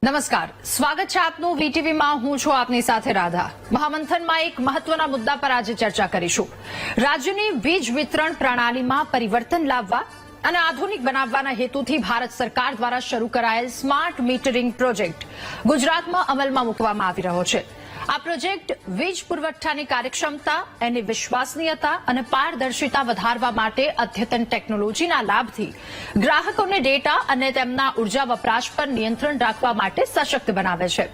નમસ્કાર, સ્વાગત છે આપનું વીટીવીમાં. હું છું આપની સાથે રાધા. મહામંથનમાં એક મહત્વના મુદ્દા પર આજે ચર્ચા કરીશું. રાજ્યની વીજ વિતરણ પ્રણાલીમાં પરિવર્તન લાવવા અને આધુનિક બનાવવાના હેતુથી ભારત સરકાર દ્વારા શરૂ કરાયેલ સ્માર્ટ મીટરિંગ પ્રોજેક્ટ ગુજરાતમાં અમલમાં મૂકવામાં આવી રહ્યો છે. આ પ્રોજેક્ટ વીજ પુરવઠાની કાર્યક્ષમતા, એની વિશ્વસનીયતા અને પારદર્શિતા વધારવા માટે અદ્યતન ટેકનોલોજીના લાભથી ગ્રાહકોને ડેટા અને તેમના ઉર્જા વપરાશ પર નિયંત્રણ રાખવા માટે સશક્ત બનાવે છે.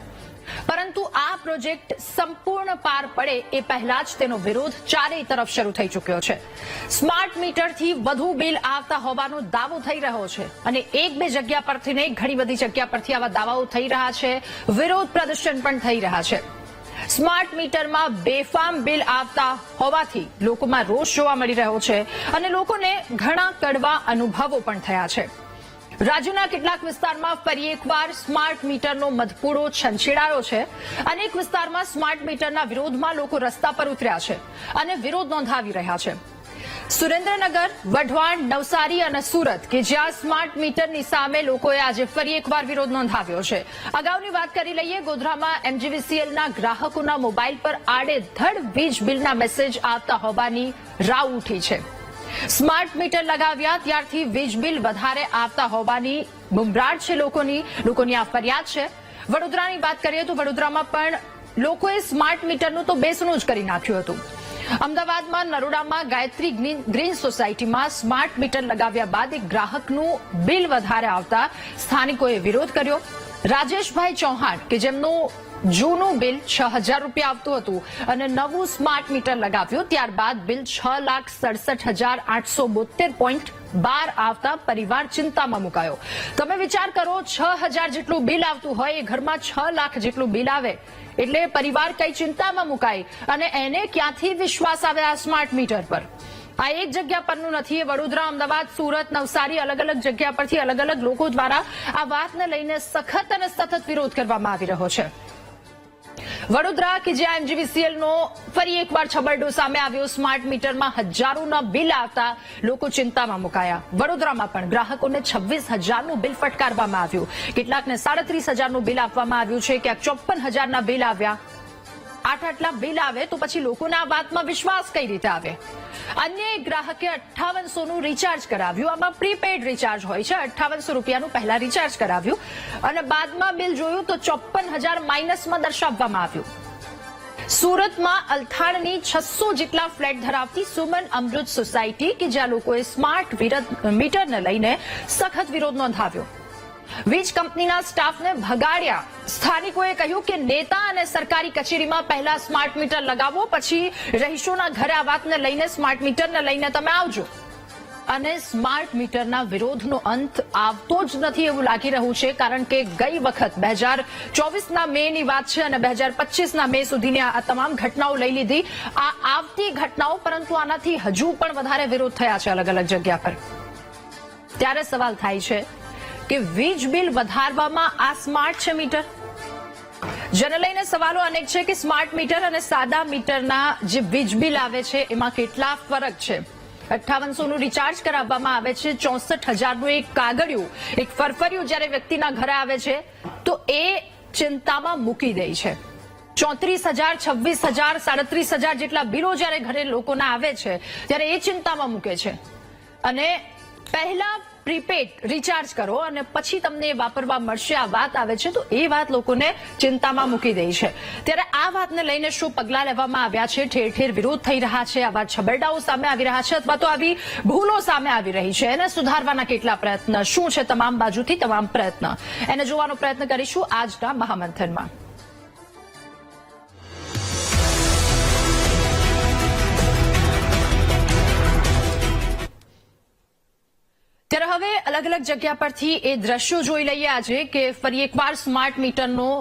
પરંતુ આ પ્રોજેક્ટ સંપૂર્ણ પાર પડે એ પહેલા જ તેનો વિરોધ ચારેય તરફ શરૂ થઈ ચૂક્યો છે. સ્માર્ટ મીટરથી વધુ બિલ આવતા હોવાનો દાવો થઈ રહ્યો છે અને એક બે જગ્યા પરથી નહીં, ઘણી બધી જગ્યા પરથી આવા દાવાઓ થઈ રહ્યા છે. વિરોધ પ્રદર્શન પણ થઈ રહ્યા છે. સ્માર્ટ મીટરમાં બેફામ બિલ આવતા હોવાથી લોકોમાં રોષ જોવા મળી રહ્યો છે અને લોકોને ઘણા કડવા અનુભવો પણ થયા છે. રાજ્યના કેટલાક વિસ્તારમાં ફરી એકવાર સ્માર્ટ મીટરનો મધપૂડો છંછેડાયો છે. અનેક વિસ્તારમાં સ્માર્ટ મીટરના વિરોધમાં લોકો રસ્તા પર ઉતર્યા છે અને વિરોધ નોંધાવી રહ્યા છે. સુરેન્દ્રનગર, વઢવાણ, નવસારી અને સુરત કે જ્યાં સ્માર્ટ મીટરની સામે લોકોએ આજે ફરી એકવાર વિરોધ નોંધાવ્યો છે. અગાઉની વાત કરી લઈએ, ગોધરામાં MGVCLના ગ્રાહકોના મોબાઈલ પર આડેધડ વીજ બિલના મેસેજ આવતા હોવાની રાવ ઉઠી છે. સ્માર્ટ મીટર લગાવ્યા ત્યારથી વીજ બિલ વધારે આવતા હોવાની બુમરાટ છે લોકોની આ ફરિયાદ છે. વડોદરાની વાત કરીએ તો વડોદરામાં પણ લોકોએ સ્માર્ટ મીટરનું તો બેસણું જ કરી નાખ્યું હતું. અમદાવાદમાં નરોડામાં ગાયત્રી ગ્રીન સોસાયટીમાં સ્માર્ટ મીટર લગાવ્યા બાદ એક ગ્રાહકનું બિલ વધારે આવતા સ્થાનિકોએ વિરોધ કર્યો. રાજેશભાઈ ચૌહાણ કે જેમનું જૂનું બિલ 6,000 રૂપિયા આવતું હતું અને નવું સ્માર્ટ મીટર લગાવ્યું ત્યારબાદ બિલ 6,67,872.12 આવતા પરિવાર ચિંતામાં મુકાયો. તમે વિચાર કરો, 6,000 જેટલું બિલ આવતું હોય એ ઘરમાં 6 લાખ જેટલું બિલ આવે એટલે પરિવાર કઈ ચિંતામાં મુકાય અને એને ક્યાંથી વિશ્વાસ આવે આ સ્માર્ટ મીટર પર? આ એક જગ્યા પરનું નથી. વડોદરા, અમદાવાદ, સુરત, નવસારી અલગ અલગ જગ્યા પરથી અલગ અલગ લોકો દ્વારા આ વાતને લઈને સખત અને સતત વિરોધ કરવામાં આવી રહ્યો છે. વડોદરા કે જ્યાં MGVCLનો ફરી એકવાર છબરડો સામે આવ્યો. સ્માર્ટ મીટરમાં હજારોના બિલ આવતા લોકો ચિંતામાં મુકાયા. વડોદરામાં પણ ગ્રાહકોને 26,000નું બિલ ફટકારવામાં આવ્યું. કેટલાકને 37,000નું બિલ આપવામાં આવ્યું છે, ક્યાંક 54,000ના બિલ આવ્યા. આટલા બિલ આવે તો પછી લોકોને આ વાતમાં વિશ્વાસ કઈ રીતે આવે? અન્ય એક ગ્રાહકે 5800નું રિચાર્જ કરાવ્યું. આમાં પ્રીપેડ રિચાર્જ હોય છે. 5800 રૂપિયાનું પહેલા રિચાર્જ કરાવ્યું અને બાદમાં બિલ જોયું તો 54,000 માઇનસમાં દર્શાવવામાં આવ્યું. સુરતમાં અલથાણની 600 જેટલા ફ્લેટ ધરાવતી સુમન અમૃત સોસાયટી કે જ્યાં લોકોએ સ્માર્ટ મીટરને લઈને સખત વિરોધ નોંધાવ્યો. વીજ કંપનીના સ્ટાફને ભગાડ્યા. સ્થાનિકોએ કહ્યું કે નેતા અને સરકારી કચેરીમાં પહેલા સ્માર્ટ મીટર લગાવો, પછી રહીશોના ઘરે આ વાતને લઈને સ્માર્ટ મીટરને લઈને તમે આવજો. અને સ્માર્ટ મીટરના વિરોધનો અંત આવતો જ નથી એવું લાગી રહ્યું છે, કારણ કે ગઈ વખત 2024ના મેની વાત છે અને 2025ના મે સુધીની આ તમામ ઘટનાઓ લઈ લીધી. આ આવતી ઘટનાઓ, પરંતુ આનાથી હજુ પણ વધારે વિરોધ થયા છે અલગ અલગ જગ્યા પર. ત્યારે સવાલ થાય છે કે વીજ બિલ વધારવામાં આ સ્માર્ટ છે મીટર? જેને લઈને સવાલો અનેક છે કે સ્માર્ટ મીટર અને સાદા મીટરના જે વીજ બિલ આવે છે એમાં કેટલા ફરક છે. 5800નું રિચાર્જ કરાવવામાં આવે છે, 64,000નું એક કાગળિયું, એક ફરફરિયું જ્યારે વ્યક્તિના ઘરે આવે છે તો એ ચિંતામાં મૂકી દે છે. 34,000, 26,000, 37,000 જેટલા બિલો જ્યારે ઘરે લોકોના આવે છે ત્યારે એ ચિંતામાં મૂકે છે. અને પહેલા પ્રીપેડ રિચાર્જ કરો અને પછી તમને વાપરવા મળશે આ વાત આવે છે તો એ વાત લોકોને ચિંતામાં મૂકી દે છે. ત્યારે આ વાતને લઈને શું પગલાં લેવામાં આવ્યા છે? ઠેર ઠેર વિરોધ થઈ રહ્યા છે, આવા છબરડાઓ સામે આવી રહ્યા છે અથવા તો આવી ભૂલો સામે આવી રહી છે. એને સુધારવાના કેટલા પ્રયત્ન, શું છે તમામ બાજુથી તમામ પ્રયત્ન, એને જોવાનો પ્રયત્ન કરીશું આજના મહામંથનમાં. ત્યારે હવે અલગ અલગ જગ્યા પરથી એ દ્રશ્યો જોઈ લઈએ આજે કે ફરી એકવાર સ્માર્ટ મીટરનો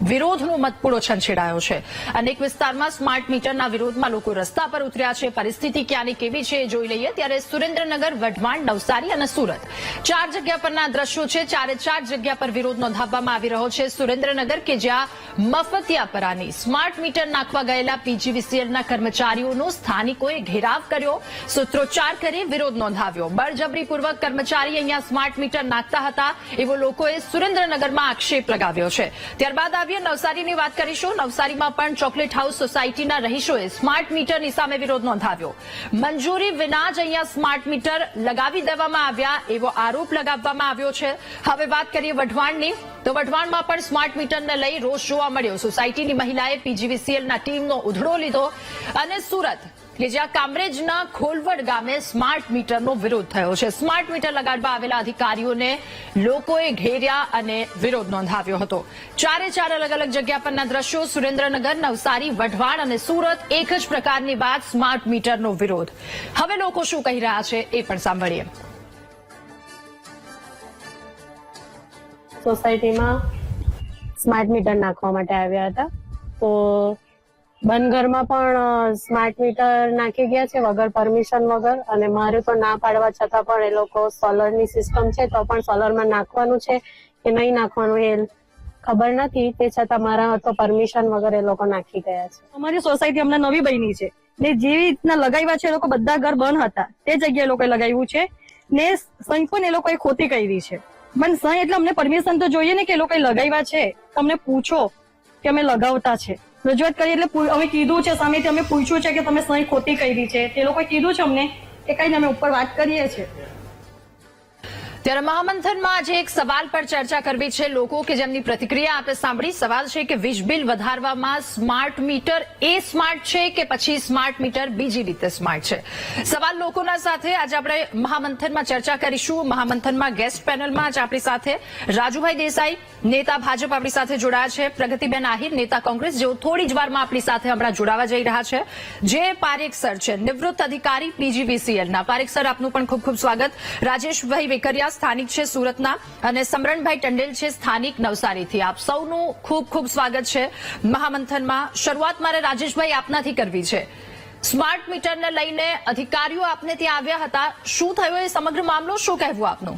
વિરોધનો મતપૂડો છંછેડાયો છે. અનેક વિસ્તારમાં સ્માર્ટ મીટરના વિરોધમાં લોકો રસ્તા પર ઉતર્યા છે. પરિસ્થિતિ ક્યાંની કેવી છે એ જોઈ લઈએ. ત્યારે સુરેન્દ્રનગર, વઢવાણ, નવસારી અને સુરત 4 જગ્યા પરના દ્રશ્યો છે. 4 જગ્યા પર વિરોધ નોંધાવવામાં આવી રહ્યો છે. સુરેન્દ્રનગર કે જ્યાં મફતિયાપરાની સ્માર્ટ મીટર નાખવા ગયેલા પીજીવીસીએલના કર્મચારીઓનો સ્થાનિકોએ ઘેરાવ કર્યો, સૂત્રોચ્ચાર કરી વિરોધ નોંધાવ્યો. બળજબરીપૂર્વક કર્મચારી અહીંયા સ્માર્ટ મીટર નાખતા હતા એવો લોકોએ સુરેન્દ્રનગરમાં આક્ષેપ લગાવ્યો છે. ત્યારબાદ નવસારીની વાત કરીશું. નવસારીમાં પણ ચોકલેટ હાઉસ સોસાયટીના રહીશોએ સ્માર્ટ મીટરની સામે વિરોધ નોંધાવ્યો. મંજૂરી વિના જ અહીંયા સ્માર્ટ મીટર લગાવી દેવામાં આવ્યા એવો આરોપ લગાવવામાં આવ્યો છે. હવે વાત કરીએ વઢવાણની, તો વઢવાણમાં પણ સ્માર્ટ મીટરને લઈ રોષ જોવા મળ્યો. સોસાયટીની મહિલાએ પીજીવીસીએલના ટીમનો ઉધડો લીધો. અને સુરત કે જ્યાં કામરેજના ખોલવડ ગામે સ્માર્ટ મીટરનો વિરોધ થયો છે. સ્માર્ટ મીટર લગાડવા આવેલા અધિકારીઓને લોકોએ ઘેર્યા અને વિરોધ નોંધાવ્યો હતો. 4 અલગ અલગ જગ્યા પરના દ્રશ્યો. સુરેન્દ્રનગર, નવસારી, વઢવાણ અને સુરત એક જ પ્રકારની વાત, સ્માર્ટ મીટરનો વિરોધ. હવે લોકો શું કહી રહ્યા છે એ પણ સાંભળીએ. સોસાયટીમાં સ્માર્ટ મીટર નાખવા માટે આવ્યા હતા, તો બંધ ઘરમાં પણ સ્માર્ટ મીટર નાખી ગયા છે વગર પરમિશન વગર. અને મારે તો ના પાડવા છતાં પણ એ લોકો સોલરની સિસ્ટમ છે તો પણ સોલરમાં નાખવાનું છે કે નહીં નાખવાનું એ ખબર નથી. તે છતાં મારા તો પરમિશન વગર એ લોકો નાખી ગયા છે. અમારી સોસાયટી હમણાં નવી બની છે ને જેવી રીતના લગાવ્યા છે એ લોકો બધા ઘર બંધ હતા તે જગ્યાએ લોકોએ લગાવ્યું છે ને સહી પણ એ લોકોએ ખોટી કરી છે. પણ સહી એટલે અમને પરમિશન તો જોઈએ ને કે એ લોકોએ લગાવ્યા છે. તમને પૂછો કે અમે લગાવતા છે, રજૂઆત કરી એટલે અમે કીધું છે, સામેથી અમે પૂછ્યું છે કે તમે સહી ખોટી કરી છે. તે લોકોએ કીધું છે અમને કે કઈ અમે ઉપર વાત કરીએ છીએ. ત્યારે મહામંથનમાં આજે એક સવાલ પર ચર્ચા કરવી છે. લોકો કે જેમની પ્રતિક્રિયા આપણે સાંભળી. સવાલ છે કે વીજ બિલ વધારવામાં સ્માર્ટ મીટર એ સ્માર્ટ છે કે પછી સ્માર્ટ મીટર બીજી રીતે સ્માર્ટ છે? સવાલ લોકોના સાથે આજે આપણે મહામંથનમાં ચર્ચા કરીશું. મહામંથનમાં ગેસ્ટ પેનલમાં આજે આપણી સાથે રાજુભાઈ દેસાઈ, નેતા ભાજપ આપણી સાથે જોડાયા છે. પ્રગતિબેન આહિર, નેતા કોંગ્રેસ, જેઓ થોડી જ વારમાં આપણી સાથે હમણાં જોડાવા જઈ રહ્યા છે. જે પારેખ સર છે, નિવૃત્ત અધિકારી પીજીવીસીએલના. પારેખ સર, આપનું પણ ખૂબ ખૂબ સ્વાગત. રાજેશભાઈ વેકરિયા સ્થાનિક છે સુરતના અને સમરણભાઈ ટંડેલ છે સ્થાનિક નવસારીથી. આપ સૌનું ખૂબ ખૂબ સ્વાગત છે મહામંથનમાં. શરૂઆત મારે રાજેશભાઈ આપનાથી કરવી છે. સ્માર્ટ મીટરને લઈને અધિકારીઓ આપને ત્યાં આવ્યા હતા, શું થયું એ સમગ્ર મામલો, શું કહેવું આપનું?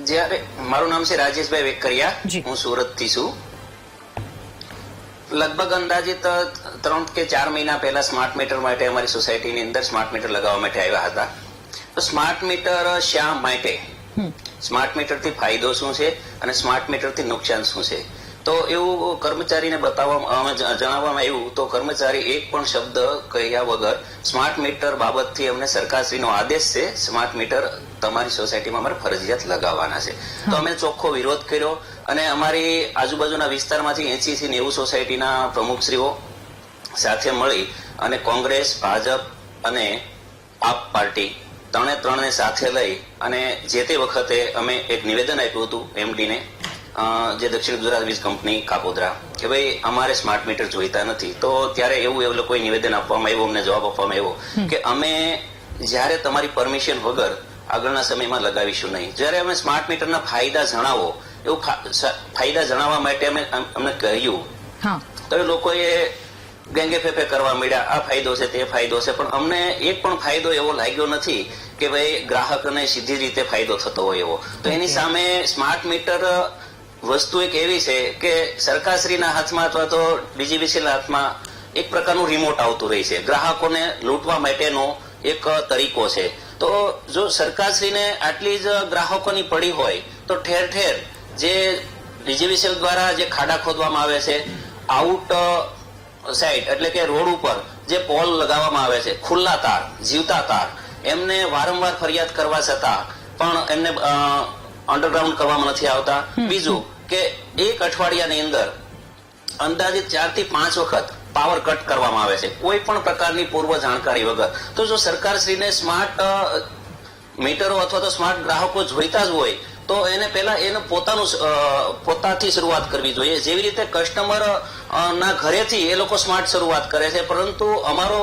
જ્યારે મારું નામ છે રાજેશભાઈ વેકરિયા, હું સુરત થી છું. લગભગ અંદાજિત 3 કે 4 મહિના પહેલા સ્માર્ટ મીટર માટે અમારી સોસાયટીની અંદર સ્માર્ટ મીટર લગાવવા માટે આવ્યા હતા. તો સ્માર્ટ મીટર શા માટે, સ્માર્ટ મીટર થી ફાયદો શું છે અને સ્માર્ટ મીટર થી નુકસાન શું છે, તો એવું કર્મચારીને જણાવવામાં આવ્યું. તો કર્મચારી એક પણ શબ્દ કહ્યા વગર સ્માર્ટ મીટર બાબતથી અમને સરકારશ્રીનો આદેશ છે, સ્માર્ટ મીટર તમારી સોસાયટીમાં અમારે ફરજિયાત લગાવવાના છે. તો અમે ચોખ્ખો વિરોધ કર્યો અને અમારી આજુબાજુના વિસ્તારમાંથી 80 થી 90 સોસાયટીના પ્રમુખશ્રીઓ સાથે મળી અને કોંગ્રેસ, ભાજપ અને આપ પાર્ટી ત્રણે સાથે લઈ અને જે તે વખતે અમે એક નિવેદન આપ્યું હતું એમડીને, જે દક્ષિણ ગુજરાત વીજ કંપની કાપોદ્રા, કે ભાઈ અમારે સ્માર્ટ મીટર જોઈતા નથી. તો ત્યારે એવું એ લોકોએ નિવેદન આપવામાં આવ્યું, અમને જવાબ આપવામાં આવ્યો કે અમે જ્યારે તમારી પરમિશન વગર આગળના સમયમાં લગાવીશું નહીં. જ્યારે અમે સ્માર્ટ મીટરના ફાયદા જણાવો, એવું ફાયદા જણાવવા માટે અમને કહ્યું તો એ લોકોએ ગેંગે ફેફે કરવા માંડ્યા, આ ફાયદો છે, તે ફાયદો છે. પણ અમને એક પણ ફાયદો એવો લાગ્યો નથી કે ભાઈ ગ્રાહકને સીધી રીતે ફાયદો થતો હોય એવો. તો એની સામે સ્માર્ટ મીટર વસ્તુ એક એવી છે કે સરકારશ્રીના હાથમાં અથવા તો ડીજીવીસીએલના હાથમાં એક પ્રકારનું રિમોટ આવતું રહે છે. ગ્રાહકોને લૂંટવા માટેનો એક તરીકો છે. તો જો સરકારશ્રીને આટલી જ ગ્રાહકોની પડી હોય તો ઠેર ઠેર જે ડીજીવીસીએલ દ્વારા જે ખાડા ખોદવામાં આવે છે, આઉટ સાઈડ એટલે કે રોડ ઉપર જે પોલ લગાવવામાં આવે છે, ખુલ્લા તાર, જીવતા તાર, એમને વારંવાર ફરિયાદ કરવા છતાં પણ એમને અંડરગ્રાઉન્ડ કરવામાં નથી આવતા. બીજું કે એક અઠવાડિયાની અંદર અંદાજિત 4 થી 5 વખત પાવર કટ કરવામાં આવે છે, કોઈ પણ પ્રકારની પૂર્વ જાણકારી વગર. તો જો સરકારશ્રીને સ્માર્ટ મીટરો અથવા તો સ્માર્ટ ગ્રાહકો જોઈતા જ હોય તો એને પહેલા એને પોતાથી શરૂઆત કરવી જોઈએ. જેવી રીતે કસ્ટમર ના ઘરેથી એ લોકો સ્માર્ટ શરૂઆત કરે છે, પરંતુ અમારો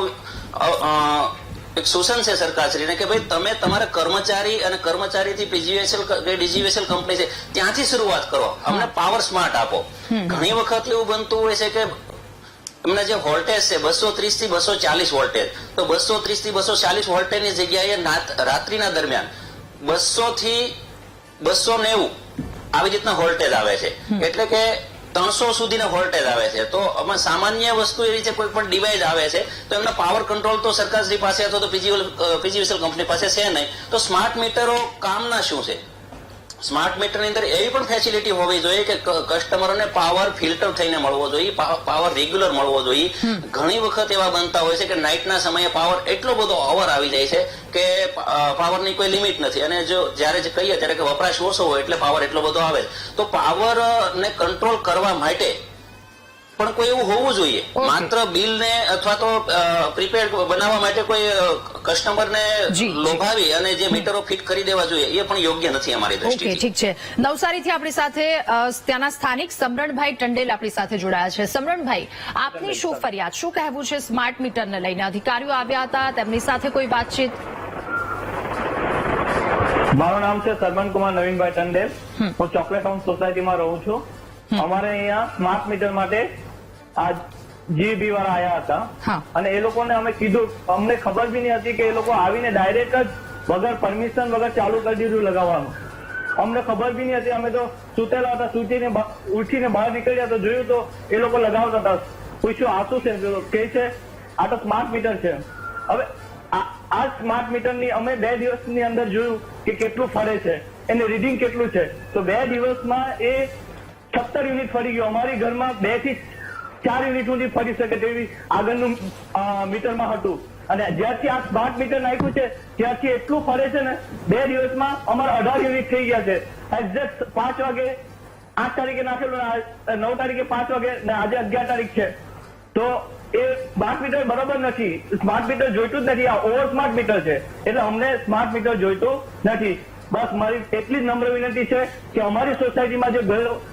એક સૂચન છે સરકારશ્રીને કે ભાઈ તમે તમારા કર્મચારી અને કર્મચારીથી પીજીવીએસએલ કે ડીજીવીએસએલ કંપની છે ત્યાંથી શરૂઆત કરો, અમને પાવર સ્માર્ટ આપો. ઘણી વખત એવું બનતું હોય છે કે એમના જે વોલ્ટેજ છે 230 થી 240 વોલ્ટેજ, તો 230 થી 240 વોલ્ટેજની જગ્યાએ રાત્રિના દરમિયાન 200 થી 290 આવી રીતના વોલ્ટેજ આવે છે, એટલે કે 300 સુધીના વોલ્ટેજ આવે છે. તો આમાં સામાન્ય વસ્તુ એવી છે, કોઈ પણ ડિવાઇસ આવે છે તો એમના પાવર કંટ્રોલ તો સરકારશ્રી પાસે અથવા તો પીજીવીએસએલ કંપની પાસે છે નહીં. તો સ્માર્ટ મીટરો કામના શું છે? સ્માર્ટ મીટરની અંદર એવી પણ ફેસિલિટી હોવી જોઈએ કે કસ્ટમરોને પાવર ફિલ્ટર થઈને મળવો જોઈએ, પાવર રેગ્યુલર મળવો જોઈએ. ઘણી વખત એવા બનતા હોય છે કે નાઇટના સમયે પાવર એટલો બધો ઓવર આવી જાય છે કે પાવરની કોઈ લિમિટ નથી, અને જો જ્યારે કહીએ ત્યારે કે વપરાશ ઓછો હોય એટલે પાવર એટલો બધો આવે. તો પાવર ને કંટ્રોલ કરવા માટે પણ કોઈ એવું હોવું જોઈએ. માત્ર બિલ ને અથવા તો પ્રીપેડ બનાવવા માટે કોઈ કસ્ટમરને લોભાવી અને જે મીટરો ફિટ કરી દેવા જોઈએ એ પણ યોગ્ય નથી અમારી દ્રષ્ટિથી. ઠીક છે. નવસારીથી આપણી સાથે ત્યાંના સ્થાનિક સમરણભાઈ ટંડેલ આપણી સાથે જોડાયા છે. સમરણભાઈ, આપની શું ફરિયાદ, શું કહેવું છે સ્માર્ટ મીટરને લઈને? અધિકારીઓ આવ્યા હતા, તેમની સાથે કોઈ વાતચીત? મારું નામ છે સરવણ કુમાર નવીનભાઈ ટંડેલ. હું ચોકલેટ હાઉસ સોસાયટીમાં રહું છું. અમારે અહીંયા સ્માર્ટ મીટર માટે આ જીબી વાળા આવ્યા હતા અને એ લોકોને અમે કીધું, અમને ખબર બી નહીં હતી કે એ લોકો આવીને ડાયરેક્ટ જ વગર પરમિશન વગર ચાલુ કરી દીધું લગાવવાનું. અમને ખબર બી નહીં હતી. અમે તો સુતેલા હતા, ઉઠીને બહાર નીકળ્યા તો જોયું તો એ લોકો લગાવતા હતા. પૂછ્યું આ શું છે? કે છે આ તો સ્માર્ટ મીટર છે. હવે આ સ્માર્ટ મીટરની અમે 2 દિવસની અંદર જોયું કે કેટલું ફરે છે, એને રીડિંગ કેટલું છે. તો 2 દિવસમાં એ 17 યુનિટ ફરી ગયો. અમારી ઘરમાં 2 થી 4 યુનિટ સુધી ફરી શકે તેવી આગળનું મીટરમાં હતું. અને જ્યારથી આ સ્માર્ટ મીટર નાખ્યું છે ત્યારથી એટલું ફરે છે ને, 2 દિવસમાં અમારા 18 યુનિટ થઈ ગયા છે. એક્ઝેક્ટ 5 વાગે 8 તારીખે નાખેલું, 9 તારીખે 5 વાગે, આજે 11 તારીખ છે. તો એ સ્માર્ટ મીટર બરોબર નથી. સ્માર્ટ મીટર જોઈતું જ નથી. આ ઓવર સ્માર્ટ મીટર છે, એટલે અમને સ્માર્ટ મીટર જોઈતું નથી. બસ મારી એટલી જ નમ્ર વિનંતી છે કે અમારી સોસાયટીમાં જે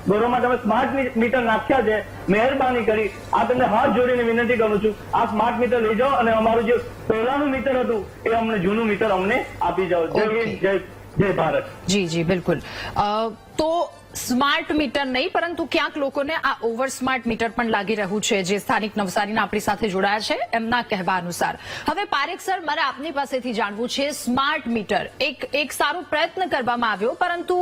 ઘરોમાં તમે સ્માર્ટ મીટર નાખ્યા છે, મહેરબાની કરી આ તમને હાથ જોડીને વિનંતી કરું છું, આ સ્માર્ટ મીટર લઈ જાઓ અને અમારું જે પહેલાનું મીટર હતું એ અમને જૂનું મીટર અમને આપી જાઓ. જય ભારત. જી બિલકુલ. તો સ્માર્ટ મીટર નહીં, પરંતુ ક્યાંક લોકોને આ ઓવર સ્માર્ટ મીટર પણ લાગી રહ્યું છે, જે સ્થાનિક નવસારીના આપણી સાથે જોડાયા છે એમના કહેવા અનુસાર. હવે પારેખ સર, મારે આપની પાસેથી જાણવું છે, સ્માર્ટ મીટર એક સારો પ્રયત્ન કરવામાં આવ્યો, પરંતુ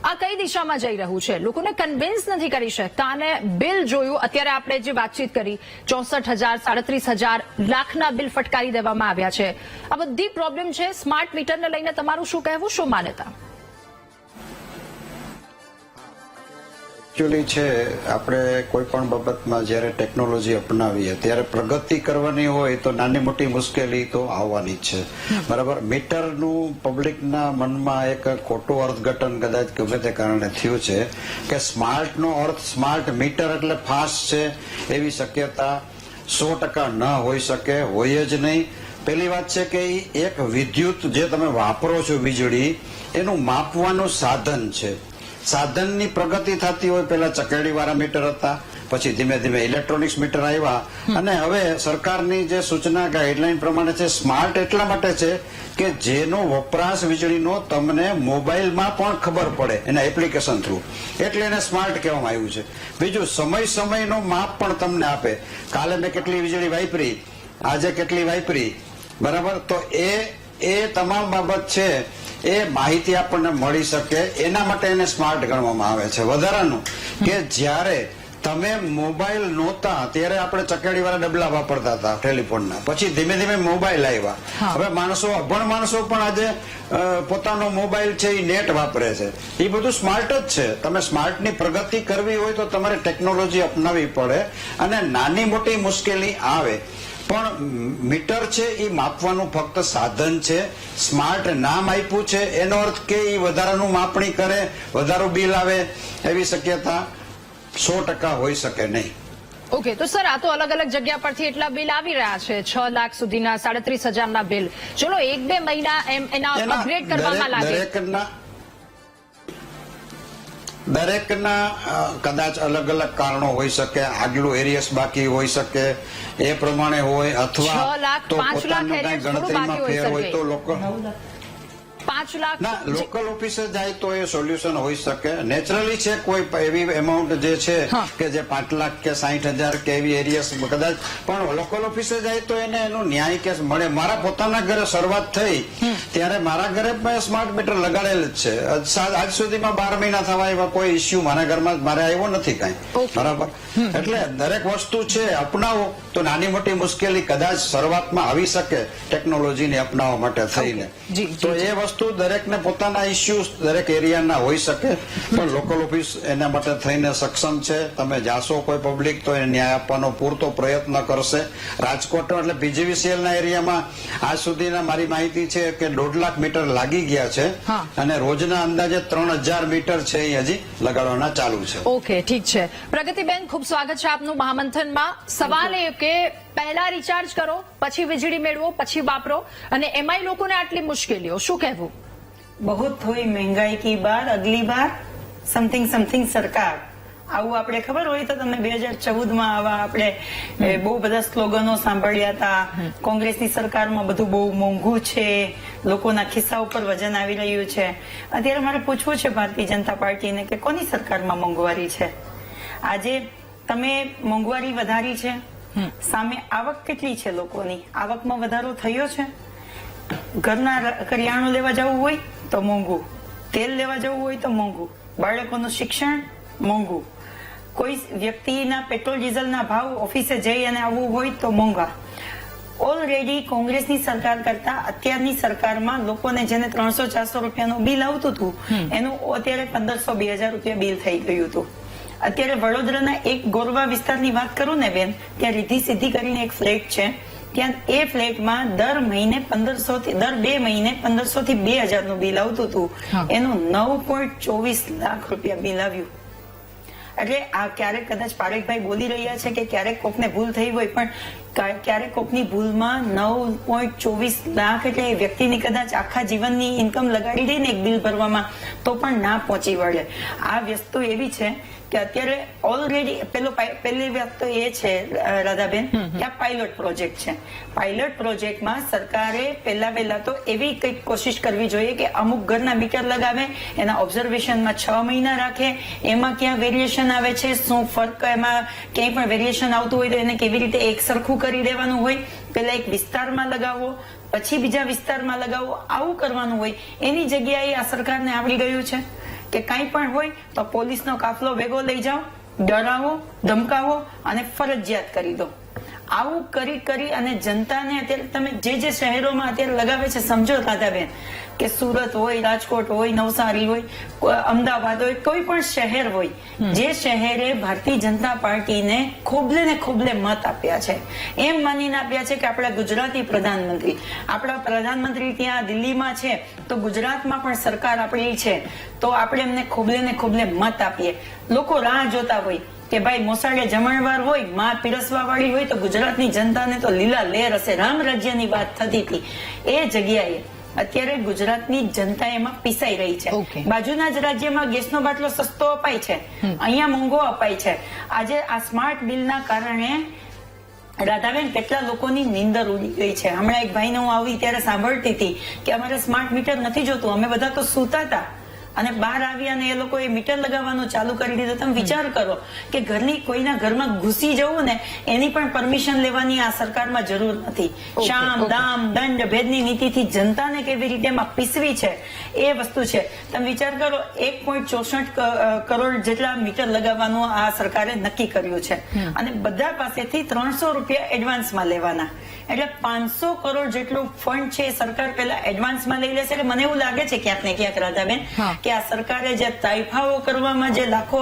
આ કઈ દિશામાં જઈ રહ્યું છે? લોકોને કન્વિન્સ નથી કરી શકતા. અને બિલ જોયું, અત્યારે આપણે જે વાતચીત કરી, 64,000, 37,000 લાખના બિલ ફટકારી દેવામાં આવ્યા છે. આ બધી પ્રોબ્લેમ છે. સ્માર્ટ મીટરને લઈને તમારું શું કહેવું, શું માન્યતા? એકચ્યુઅલી છે, આપણે કોઈ પણ બાબતમાં જ્યારે ટેકનોલોજી અપનાવીએ ત્યારે પ્રગતિ કરવાની હોય તો નાની મોટી મુશ્કેલી તો આવવાની જ છે. બરાબર. મીટરનું પબ્લિકના મનમાં એક ખોટું અર્થઘટન કદાચ ગમે તે કારણે થયું છે કે સ્માર્ટનો અર્થ સ્માર્ટ મીટર એટલે ફાસ્ટ છે, એવી શક્યતા 100% ન હોઈ શકે, હોય જ નહીં. પહેલી વાત છે કે એક વિદ્યુત જે તમે વાપરો છો, વીજળી, એનું માપવાનું સાધન છે. સાધનની પ્રગતિ થતી હોય, પેલા ચકેડી વાળા મીટર હતા, પછી ધીમે ધીમે ઇલેક્ટ્રોનિક્સ મીટર આવ્યા, અને હવે સરકારની જે સૂચના ગાઈડલાઈન પ્રમાણે છે, સ્માર્ટ એટલા માટે છે કે જેનો વપરાશ વીજળીનો તમને મોબાઈલમાં પણ ખબર પડે એના એપ્લિકેશન થ્રુ, એટલે એને સ્માર્ટ કહેવામાં આવ્યું છે. બીજું, સમયનો માપ પણ તમને આપે. કાલે મેં કેટલી વીજળી વાપરી, આજે કેટલી વાપરી, બરાબર. તો એ તમામ બાબત છે એ માહિતી આપણને મળી શકે, એના માટે એને સ્માર્ટ ગણવામાં આવે છે. વધારાનું કે જ્યારે તમે મોબાઈલ નહોતા ત્યારે આપણે ચકેડી વાળા ડબલા વાપરતા હતા ટેલિફોનના, પછી ધીમે ધીમે મોબાઈલ આવ્યા. હવે માણસો, અભણ માણસો પણ આજે પોતાનો મોબાઈલ છે એ નેટ વાપરે છે. એ બધું સ્માર્ટ જ છે. તમે સ્માર્ટની પ્રગતિ કરવી હોય તો તમારે ટેકનોલોજી અપનાવવી પડે, અને નાની મોટી મુશ્કેલી આવે પણ મીટર છે એ માપવાનું ફક્ત સાધન છે. સ્માર્ટ નામ આપ્યું છે એનો અર્થ કે એ વધારાનું માપણી કરે, વધારું બિલ આવે, એવી શક્યતા 100% હોઈ શકે નહીં. ઓકે, તો સર, આ તો અલગ અલગ જગ્યા પરથી એટલા બિલ આવી રહ્યા છે, 6 લાખ સુધીના, 37,000ના બિલ. ચલો 1-2 મહિના એના અપગ્રેડ કરવામાં લાગે. દરેકના કદાચ અલગ અલગ કારણો હોઈ શકે, આગલું એરિયસ બાકી હોઈ શકે, એ પ્રમાણે હોય, અથવા 6 લાખ, તો 5 લાખ પોતાનું કઈ areas થોડું ગણતરીમાં બાકી ફેર હોઈ હોય શકે. તો લોકો 5 લાખ ના લોકલ ઓફિસે જાય તો એ સોલ્યુશન હોઈ શકે. નેચરલી છે કોઈ એવી એમાઉન્ટ જે છે કે જે 5 લાખ કે 60,000 કે એવી એરિયસ કદાચ, પણ લોકલ ઓફિસે જાય તો એને એનું ન્યાય કેસ મળે. મારા પોતાના ઘરે શરૂઆત થઈ ત્યારે મારા ઘરે મેં સ્માર્ટ મીટર લગાડેલ જ છે. આજ સુધીમાં 12 મહિના થવા એવા કોઈ ઇસ્યુ મારા ઘરમાં મારે આવ્યો નથી કાંઈ. બરાબર. એટલે દરેક વસ્તુ છે અપનાવો તો નાની મોટી મુશ્કેલી કદાચ શરૂઆતમાં આવી શકે ટેકનોલોજીને અપનાવવા માટે થઈને. તો એ વસ્તુ દરેકને પોતાના ઇસ્યુઝ દરેક એરિયાના હોઈ શકે, પણ લોકલ ઓફિસ એના માટે થઈને સક્ષમ છે. તમે જાશો કોઈ પબ્લિક તો એને ન્યાય આપવાનો પૂરતો પ્રયત્ન કરશે. રાજકોટ એટલે PGVCL ના એરિયામાં આજ સુધીના મારી માહિતી છે કે 1.5 લાખ મીટર લાગી ગયા છે અને રોજના અંદાજે 3,000 મીટર છે એ હજી લગાડવાના ચાલુ છે. ઓકે, ઠીક છે. પ્રગતિબેન, ખૂબ સ્વાગત છે આપનું મહામંથનમાં. સવાલ એ કે પહેલા રિચાર્જ કરો, પછી વીજળી મેળવો, પછી વાપરો, અને એમાંય લોકોને આટલી મુશ્કેલીઓ, શું કહેવું? बहुत हुई महंगाई की बार अगली बार समथिंग समथिंग सरकार, આવું આપણે ખબર હોય તો તમને 2014માં આવા આપણે બહુ બધા સ્લોગનો સાંભળ્યા હતા. કોંગ્રેસની સરકારમાં બધું બહુ મોંઘું છે, લોકોના ખિસ્સા ઉપર વજન આવી રહ્યું છે. અત્યારે મારે પૂછવું છે ભારતીય જનતા પાર્ટીને કે કોની સરકારમાં મોંઘવારી છે? આજે તમે મોંઘવારી વધારી છે, સામે આવક કેટલી છે લોકોની? આવકમાં વધારો થયો છે? ઘરના કરિયાણું લેવા જવું હોય તો મોંઘું, તેલ લેવા જવું હોય તો મોંઘું, બાળકોનું શિક્ષણ મોંઘું, કોઈ વ્યક્તિના પેટ્રોલ ડીઝલના ભાવ ઓફિસે જઈ અને આવવું હોય તો મોંઘા. ઓલરેડી કોંગ્રેસની સરકાર કરતા અત્યારની સરકારમાં લોકોને જેને 300-400 રૂપિયાનું બિલ આવતું હતું એનું અત્યારે 1,500-2,000 રૂપિયા બિલ થઈ ગયું હતું. અત્યારે વડોદરાના એક ગોરવા વિસ્તારની વાત કરું ને બેન, ત્યાં રીધી સીધી કરીને એક ફ્લેટ છે. ત્યાં એ ફ્લેટમાં દર 2 મહિને 1,500 થી 2,000 નું બિલ આવતું હતું, એનું 9.24 લાખ રૂપિયા બિલ આવ્યું. એટલે આ ક્યારેક કદાચ પારેખભાઈ બોલી રહ્યા છે કે ક્યારેક કોકને ભૂલ થઈ હોય, પણ ક્યારેક કોકની ભૂલમાં 9.24 લાખ એટલે એ વ્યક્તિની કદાચ આખા જીવનની ઇન્કમ લગાડી દે ને એક બિલ ભરવામાં તો પણ ના પહોંચી વળે. આ વસ્તુ એવી છે કે અત્યારે ઓલરેડી પહેલી વાત તો એ છે રાધાબેન કે આ પાયલોટ પ્રોજેક્ટ છે. પાયલોટ પ્રોજેક્ટમાં સરકારે પહેલા તો એવી કંઈક કોશિશ કરવી જોઈએ કે અમુક ઘરના મીટર લગાવે, એના ઓબ્ઝર્વેશનમાં 6 મહિના રાખે, એમાં ક્યાં વેરિએશન આવે છે, શું ફરક, એમાં ક્યાંય પણ વેરિએશન આવતું હોય તો એને કેવી રીતે એક સરખું કરી દેવાનું હોય. પેલા એક વિસ્તારમાં લગાવો, પછી બીજા વિસ્તારમાં લગાવો, આવું કરવાનું હોય. એની જગ્યાએ આ સરકારને આવડી ગયું છે કે કંઈ પણ હોય તો પોલીસનો કાફલો ભેગો લઈ જાઓ, ડરાવો, ધમકાવો અને ફરજિયાત કરી દો. આવું કરી અને જનતાને અત્યારે તમે જે શહેરોમાં અત્યારે લગાવે છે, સમજો રાધાબેન કે સુરત હોય, રાજકોટ હોય, નવસારી હોય, અમદાવાદ હોય, કોઈ પણ શહેર હોય, જે શહેરે ભારતીય જનતા પાર્ટીને ખોબલે ને ખોબલે મત આપ્યા છે, એમ માનીને આપ્યા છે કે આપણા ગુજરાતી પ્રધાનમંત્રી ત્યાં દિલ્હીમાં છે તો ગુજરાતમાં પણ સરકાર આપણી છે, તો આપણે એમને ખોબલે ને ખોબલે મત આપીએ. લોકો રાહ જોતા હોય કે ભાઈ મોસાળે જમણવાર હોય, માં પીરસવા વાળી હોય તો ગુજરાતની જનતાને તો લીલા લહેર હશે. રામ રાજ્યની વાત થતી હતી, એ જગ્યાએ અત્યારે ગુજરાતની જનતા એમાં પીસાઈ રહી છે. બાજુના જ રાજ્યમાં ગેસનો બાટલો સસ્તો અપાય છે, અહીંયા મોંઘો અપાય છે. આજે આ સ્માર્ટ બિલના કારણે રાધાબેન કેટલા લોકોની નીંદર ઉડી ગઈ છે. હમણાં એક ભાઈને હું આવી ત્યારે સાંભળતી હતી કે અમારે સ્માર્ટ મીટર નથી જોતું, અમે બધા તો સૂતા હતા અને બહાર આવ્યા અને એ લોકોએ મીટર લગાવવાનું ચાલુ કરી દીધું. તમે વિચાર કરો કે ઘરની કોઈના ઘરમાં ઘૂસી જવું ને એની પણ પરમિશન લેવાની આ સરકારમાં જરૂર નથી. શામ દામ દંડ ભેદની નીતિથી જનતાને કેવી રીતે એમાં પીસવી છે એ વસ્તુ છે. તમે વિચાર કરો 1.64 કરોડ જેટલા મીટર લગાવવાનું આ સરકારે નક્કી કર્યું છે અને બધા પાસેથી 300 રૂપિયા એડવાન્સમાં લેવાના. એટલે 500 કરોડ જેટલું ફંડ છે સરકાર પેલા એડવાન્સમાં લઈ લેશે. એટલે મને એવું લાગે છે ક્યાંક ને ક્યાંક રાધાબેન કે આ સરકારે જે તાઇફાઓ કરવામાં જે લાખો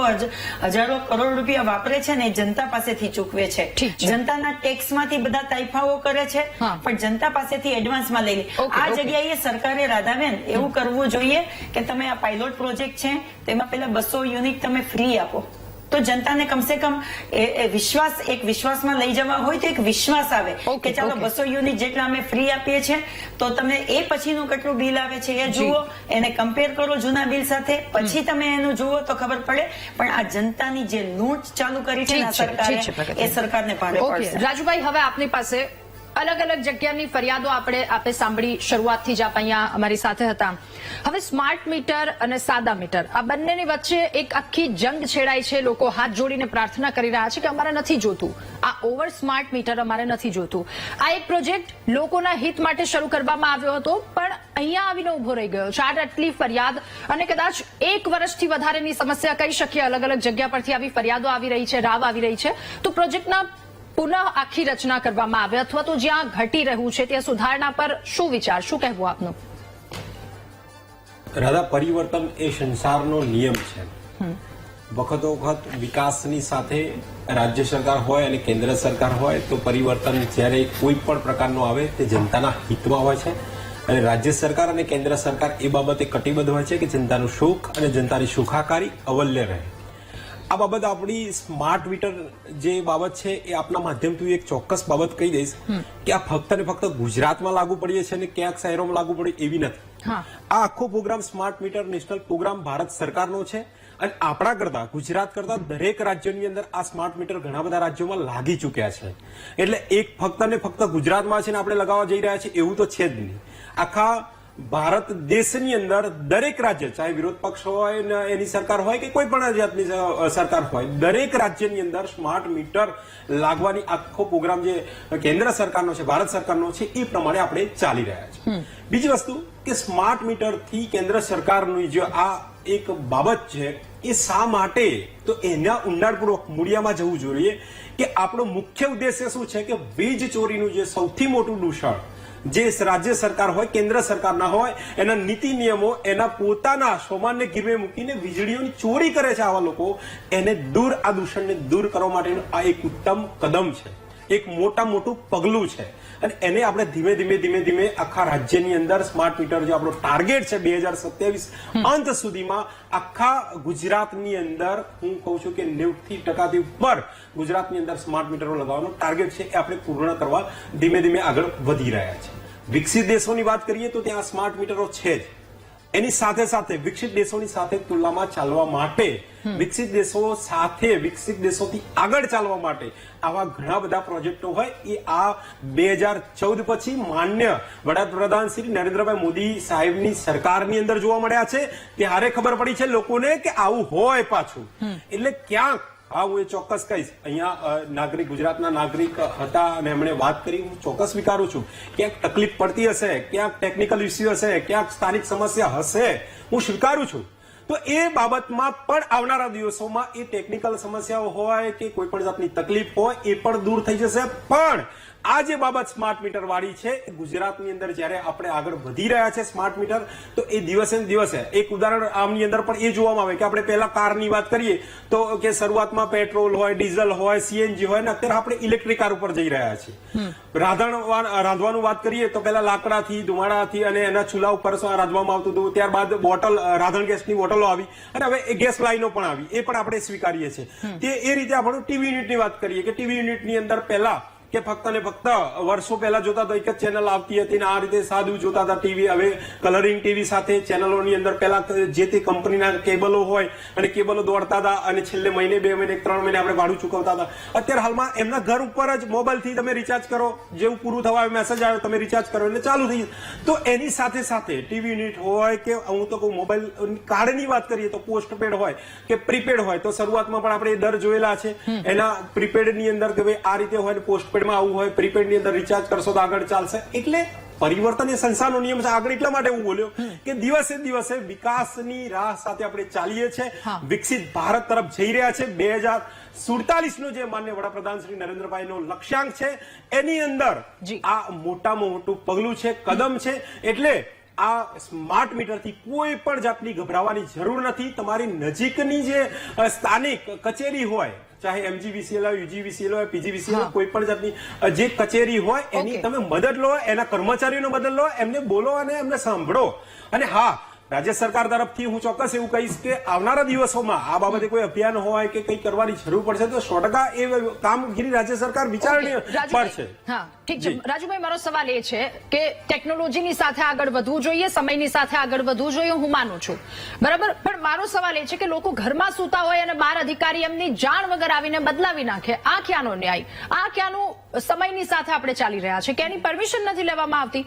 હજારો કરોડ રૂપિયા વાપરે છે ને એ જનતા પાસેથી ચૂકવે છે. જનતાના ટેક્સમાંથી બધા તાઇફાઓ કરે છે પણ જનતા પાસેથી એડવાન્સમાં લઈ લે. આ જગ્યાએ સરકારે રાધાબેન એવું કરવું જોઈએ કે તમે આ પાયલોટ પ્રોજેક્ટ છે તેમાં પેલા 200 યુનિટ તમે ફ્રી આપો, તો જનતાને કમસે કમ એ વિશ્વાસમાં લઈ જવા હોય તો એક વિશ્વાસ આવે કે ચાલો 200 યુનિટ જેટલા અમે ફ્રી આપીએ છીએ, તો તમે એ પછીનું કેટલું બિલ આવે છે એ જુઓ, એને કમ્પેર કરો જૂના બિલ સાથે, પછી તમે એનું જુઓ તો ખબર પડે. પણ આ જનતાની જે લૂંટ ચાલુ કરી છે સરકારે, એ સરકારને ભારે પડશે. રાજુભાઈ, હવે આપની પાસે અલગ અલગ જગ્યાની ફરિયાદો આપણે સાંભળી, શરૂઆતથી જ આપ અહીંયા અમારી સાથે હતા. હવે સ્માર્ટ મીટર અને સાદા મીટર, આ બંનેની વચ્ચે એક આખી જંગ છેડાય છે. લોકો હાથ જોડીને પ્રાર્થના કરી રહ્યા છે કે અમારે નથી જોતું આ ઓવર સ્માર્ટ મીટર, અમારે નથી જોતું. આ એક પ્રોજેક્ટ લોકોના હિત માટે શરૂ કરવામાં આવ્યો હતો, પણ અહીંયા આવીને ઉભો રહી ગયો છે. આટલી ફરિયાદ અને કદાચ 1 વર્ષથી વધારેની સમસ્યા કહી શકીએ, અલગ અલગ જગ્યા પરથી આવી ફરિયાદો આવી રહી છે, રાવ આવી રહી છે. તો પ્રોજેક્ટના પુનઃ આખી રચના કરવામાં આવે અથવા તો જ્યાં ઘટી રહ્યું છે ત્યાં સુધારણા પર શું વિચાર, શું કહેવું આપનું? રાધા, પરિવર્તન એ સંસારનો નિયમ છે. વખતો વખત વિકાસની સાથે રાજ્ય સરકાર હોય અને કેન્દ્ર સરકાર હોય તો પરિવર્તન જ્યારે કોઈ પણ પ્રકારનો આવે તે જનતાના હિતમાં હોય છે. અને રાજ્ય સરકાર અને કેન્દ્ર સરકાર એ બાબતે કટિબદ્ધ હોય છે કે જનતાનું સુખ અને જનતાની સુખાકારી અવલ્ય રહે. આ બાબત આપણી સ્માર્ટ મીટર જે બાબત છે એ આપના માધ્યમથી એક ચોક્કસ બાબત કહી દઈશ કે આ ફક્ત ને ફક્ત ગુજરાતમાં લાગુ પડીએ છે અને ક્યાંક શહેરોમાં લાગુ પડે એવી નથી. આ આખો programme smart meter national programme Bharat સરકારનો છે અને આપણા કરતા, ગુજરાત કરતા દરેક રાજ્યોની અંદર આ સ્માર્ટ મીટર ઘણા બધા રાજ્યોમાં લાગી ચૂક્યા છે. એટલે એક ફક્ત ને ફક્ત ગુજરાતમાં છે ને આપણે લગાવવા જઈ રહ્યા છીએ એવું તો છે જ નહીં. આખા ભારત દેશની અંદર દરેક રાજ્ય, ચાહે વિરોધ પક્ષ હોય ને એની સરકાર હોય કે કોઈ પણ જાતની સરકાર હોય, દરેક રાજ્યની અંદર સ્માર્ટ મીટર લાગવાની આખો પ્રોગ્રામ જે કેન્દ્ર સરકારનો છે, ભારત સરકારનો છે, એ પ્રમાણે આપણે ચાલી રહ્યા છે. બીજી વસ્તુ કે સ્માર્ટ મીટરથી કેન્દ્ર સરકારની જે આ એક બાબત છે એ શા માટે, તો એના ઊંડાણપૂર્વક મૂળિયામાં જવું જોઈએ કે આપણો મુખ્ય ઉદ્દેશ્ય શું છે કે વીજ ચોરીનું જે સૌથી મોટું દૂષણ જે રાજ્ય સરકાર હોય, કેન્દ્ર સરકારના હોય, એના નીતિ નિયમો એના પોતાના સામાન્ય ગીરવે મૂકીને વીજળીઓની ચોરી કરે છે આવા લોકો, એને આ દૂષણને દૂર કરવા માટેનું આ એક ઉત્તમ કદમ છે, એક મોટું પગલું છે. અને એને આપણે ધીમે ધીમે આખા રાજ્યની અંદર સ્માર્ટ મીટર જે આપણો ટાર્ગેટ છે 2027 અંત સુધીમાં આખા ગુજરાતની અંદર, હું કહું છું કે 90% ઉપર ગુજરાતની અંદર સ્માર્ટ મીટરો લગાવવાનો ટાર્ગેટ છે, એ આપણે પૂર્ણ કરવા ધીમે આગળ વધી રહ્યા છે. વિકસિત દેશોની વાત કરીએ તો ત્યાં સ્માર્ટ મીટરો છે જ. એની સાથે વિકસિત દેશોની સાથે તુલનામાં ચાલવા માટે, વિકસિત દેશોથી આગળ ચાલવા માટે આવા ઘણા બધા પ્રોજેક્ટો હોય એ આ 2014 પછી માન્ય વડાપ્રધાન શ્રી નરેન્દ્રભાઈ મોદી સાહેબની સરકારની અંદર જોવા મળ્યા છે. ત્યારે ખબર પડી છે લોકોને કે આવું હોય પાછું. એટલે ક્યાંક હું એ ચોક્કસ કહીશ, અહીંયા ગુજરાતના નાગરિક હતા અને એમણે વાત કરી, હું ચોક્કસ સ્વીકારું છું ક્યાંક તકલીફ પડતી હશે, ક્યાંક ટેકનિકલ ઇસ્યુ હશે, ક્યાંક સ્થાનિક સમસ્યા હશે, હું સ્વીકારું છું. તો એ બાબતમાં પણ આવનારા દિવસોમાં એ ટેકનિકલ સમસ્યાઓ હોય કે કોઈ પણ જાતની તકલીફ હોય એ પણ દૂર થઈ જશે. પણ આ જે બાબત સ્માર્ટ મીટર વાળી છે, ગુજરાતની અંદર જયારે આપણે આગળ વધી રહ્યા છે સ્માર્ટ મીટર, તો એ દિવસે ને દિવસે એક ઉદાહરણ આમની અંદર પણ એ જોવામાં આવે કે આપણે પહેલા કારની વાત કરીએ તો કે શરૂઆતમાં પેટ્રોલ હોય, ડીઝલ હોય, સીએનજી હોય, ને અત્યારે આપણે ઇલેક્ટ્રિક કાર ઉપર જઈ રહ્યા છીએ. રાંધવાનું વાત કરીએ તો પહેલા લાકડાથી, ધુમાડાથી અને એના ચૂલા ઉપર રાંધવામાં આવતું હતું. ત્યારબાદ રાંધણ ગેસની બોટલો આવી અને હવે ગેસ લાઈનો પણ આવી, એ પણ આપણે સ્વીકારીએ છીએ. એ રીતે આપણે ટીવી યુનિટની વાત કરીએ કે ટીવી યુનિટની અંદર પહેલા કે ફક્ત ને ફક્ત વર્ષો પહેલા જોતા તો એક જ ચેનલ આવતી હતી ને આ રીતે સાદું જોતા હતા ટીવી. હવે કલરિંગ ટીવી સાથે ચેનલોની અંદર પહેલા જે તે કંપનીના કેબલો હોય અને કેબલો દોડતા હતા અને છેલ્લે મહિને, 2 મહિને, 3 મહિને આપણે ભાડું ચૂકવતા હતા. અત્યારે હાલમાં એમના ઘર ઉપર જ મોબાઈલથી તમે રિચાર્જ કરો, જેવું પૂરું થવા મેસેજ આવે તમે રિચાર્જ કરો એટલે ચાલુ થઈ. તો એની સાથે ટીવી યુનિટ હોય કે હું તો કહું મોબાઈલ કાર્ડની વાત કરીએ તો પોસ્ટપેડ હોય કે પ્રીપેડ હોય, તો શરૂઆતમાં પણ આપણે દર જોયેલા છે. એના પ્રીપેડની અંદર કે ભાઈ આ રીતે હોય ને પોસ્ટપેડ આવું હોય, પ્રીપેડ ની અંદર રિચાર્જ કરશો તો આગળ ચાલશે. એટલે પરિવર્તન એ સંસારનો નિયમ છે. આગળ એટલા માટે હું બોલ્યો કે દિવસે વિકાસની રાહ સાથે આપણે ચાલીએ છીએ, વિકસિત ભારત તરફ જઈ રહ્યા છે. 2047 નો જે માન્ય વડાપ્રધાન શ્રી નરેન્દ્રભાઈ નો લક્ષ્યાંક છે એની અંદર આ મોટામાં મોટું પગલું છે, કદમ છે. એટલે આ સ્માર્ટ મીટરથી કોઈ પણ જાતની ગભરાવાની જરૂર નથી. તમારી નજીકની જે સ્થાનિક કચેરી હોય, ચાહે MGVCL હોય, UGVCL હોય, PGVCL હોય, કોઈ પણ જાતની જે કચેરી હોય એની તમે મદદ લો, એના કર્મચારીઓનો મદદ લો, એમને બોલો અને એમને સાંભળો. અને રાજ્ય સરકાર તરફથી હું ચોક્કસ એવું કહીશ કે આવનારા દિવસોમાં આ બાબતે કોઈ અભિયાન હોય કે કંઈ કરવાની જરૂર પડશે તો 100% એ કામગીરી રાજ્ય સરકાર વિચારણી પડશે. હા, ઠીક છે રાજુભાઈ, મારો સવાલ એ છે કે ટેકનોલોજીની સાથે આગળ વધવું જોઈએ, સમયની સાથે આગળ વધવું જોઈએ, હું માનું છું, બરાબર, પણ મારો સવાલ એ છે કે લોકો ઘરમાં સૂતા હોય અને બહાર અધિકારી એમની જાણ વગર આવીને બદલાવી નાખે, આ ક્યાંનો ન્યાય, આ ક્યાંનું સમયની સાથે આપણે ચાલી રહ્યા છે કે એની પરમિશન નથી લેવામાં આવતી?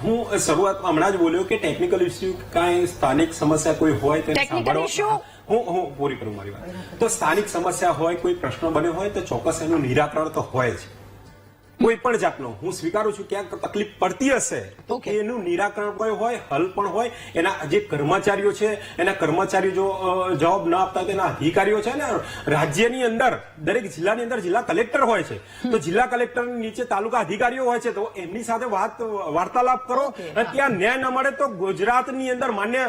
હું શરૂઆતમાં હમણાં જ બોલ્યો કે ટેકનિકલ ઇસ્યુ કાંઈ સ્થાનિક સમસ્યા કોઈ હોય તો ટેકનિકલ ઇસ્યુ હું પૂરી કરું મારી વાત. તો સ્થાનિક સમસ્યા હોય, કોઈ પ્રશ્ન બન્યો હોય તો ચોક્કસ એનું નિરાકરણ તો હોય જ. કોઈ પણ જાતનો હું સ્વીકારું છું ક્યાંક તકલીફ પડતી હશે તો એનું નિરાકરણ કોઈ હોય, હલ પણ હોય. એના જે કર્મચારીઓ છે એના કર્મચારીઓ જો જવાબ ન આપતા તેના અધિકારીઓ છે ને રાજ્યની અંદર દરેક જિલ્લાની અંદર જિલ્લા કલેક્ટર હોય છે તો જિલ્લા કલેક્ટર નીચે તાલુકા અધિકારીઓ હોય છે તો એમની સાથે વાર્તાલાપ કરો અને ત્યાં ન્યાય ન મળે તો ગુજરાતની અંદર માન્ય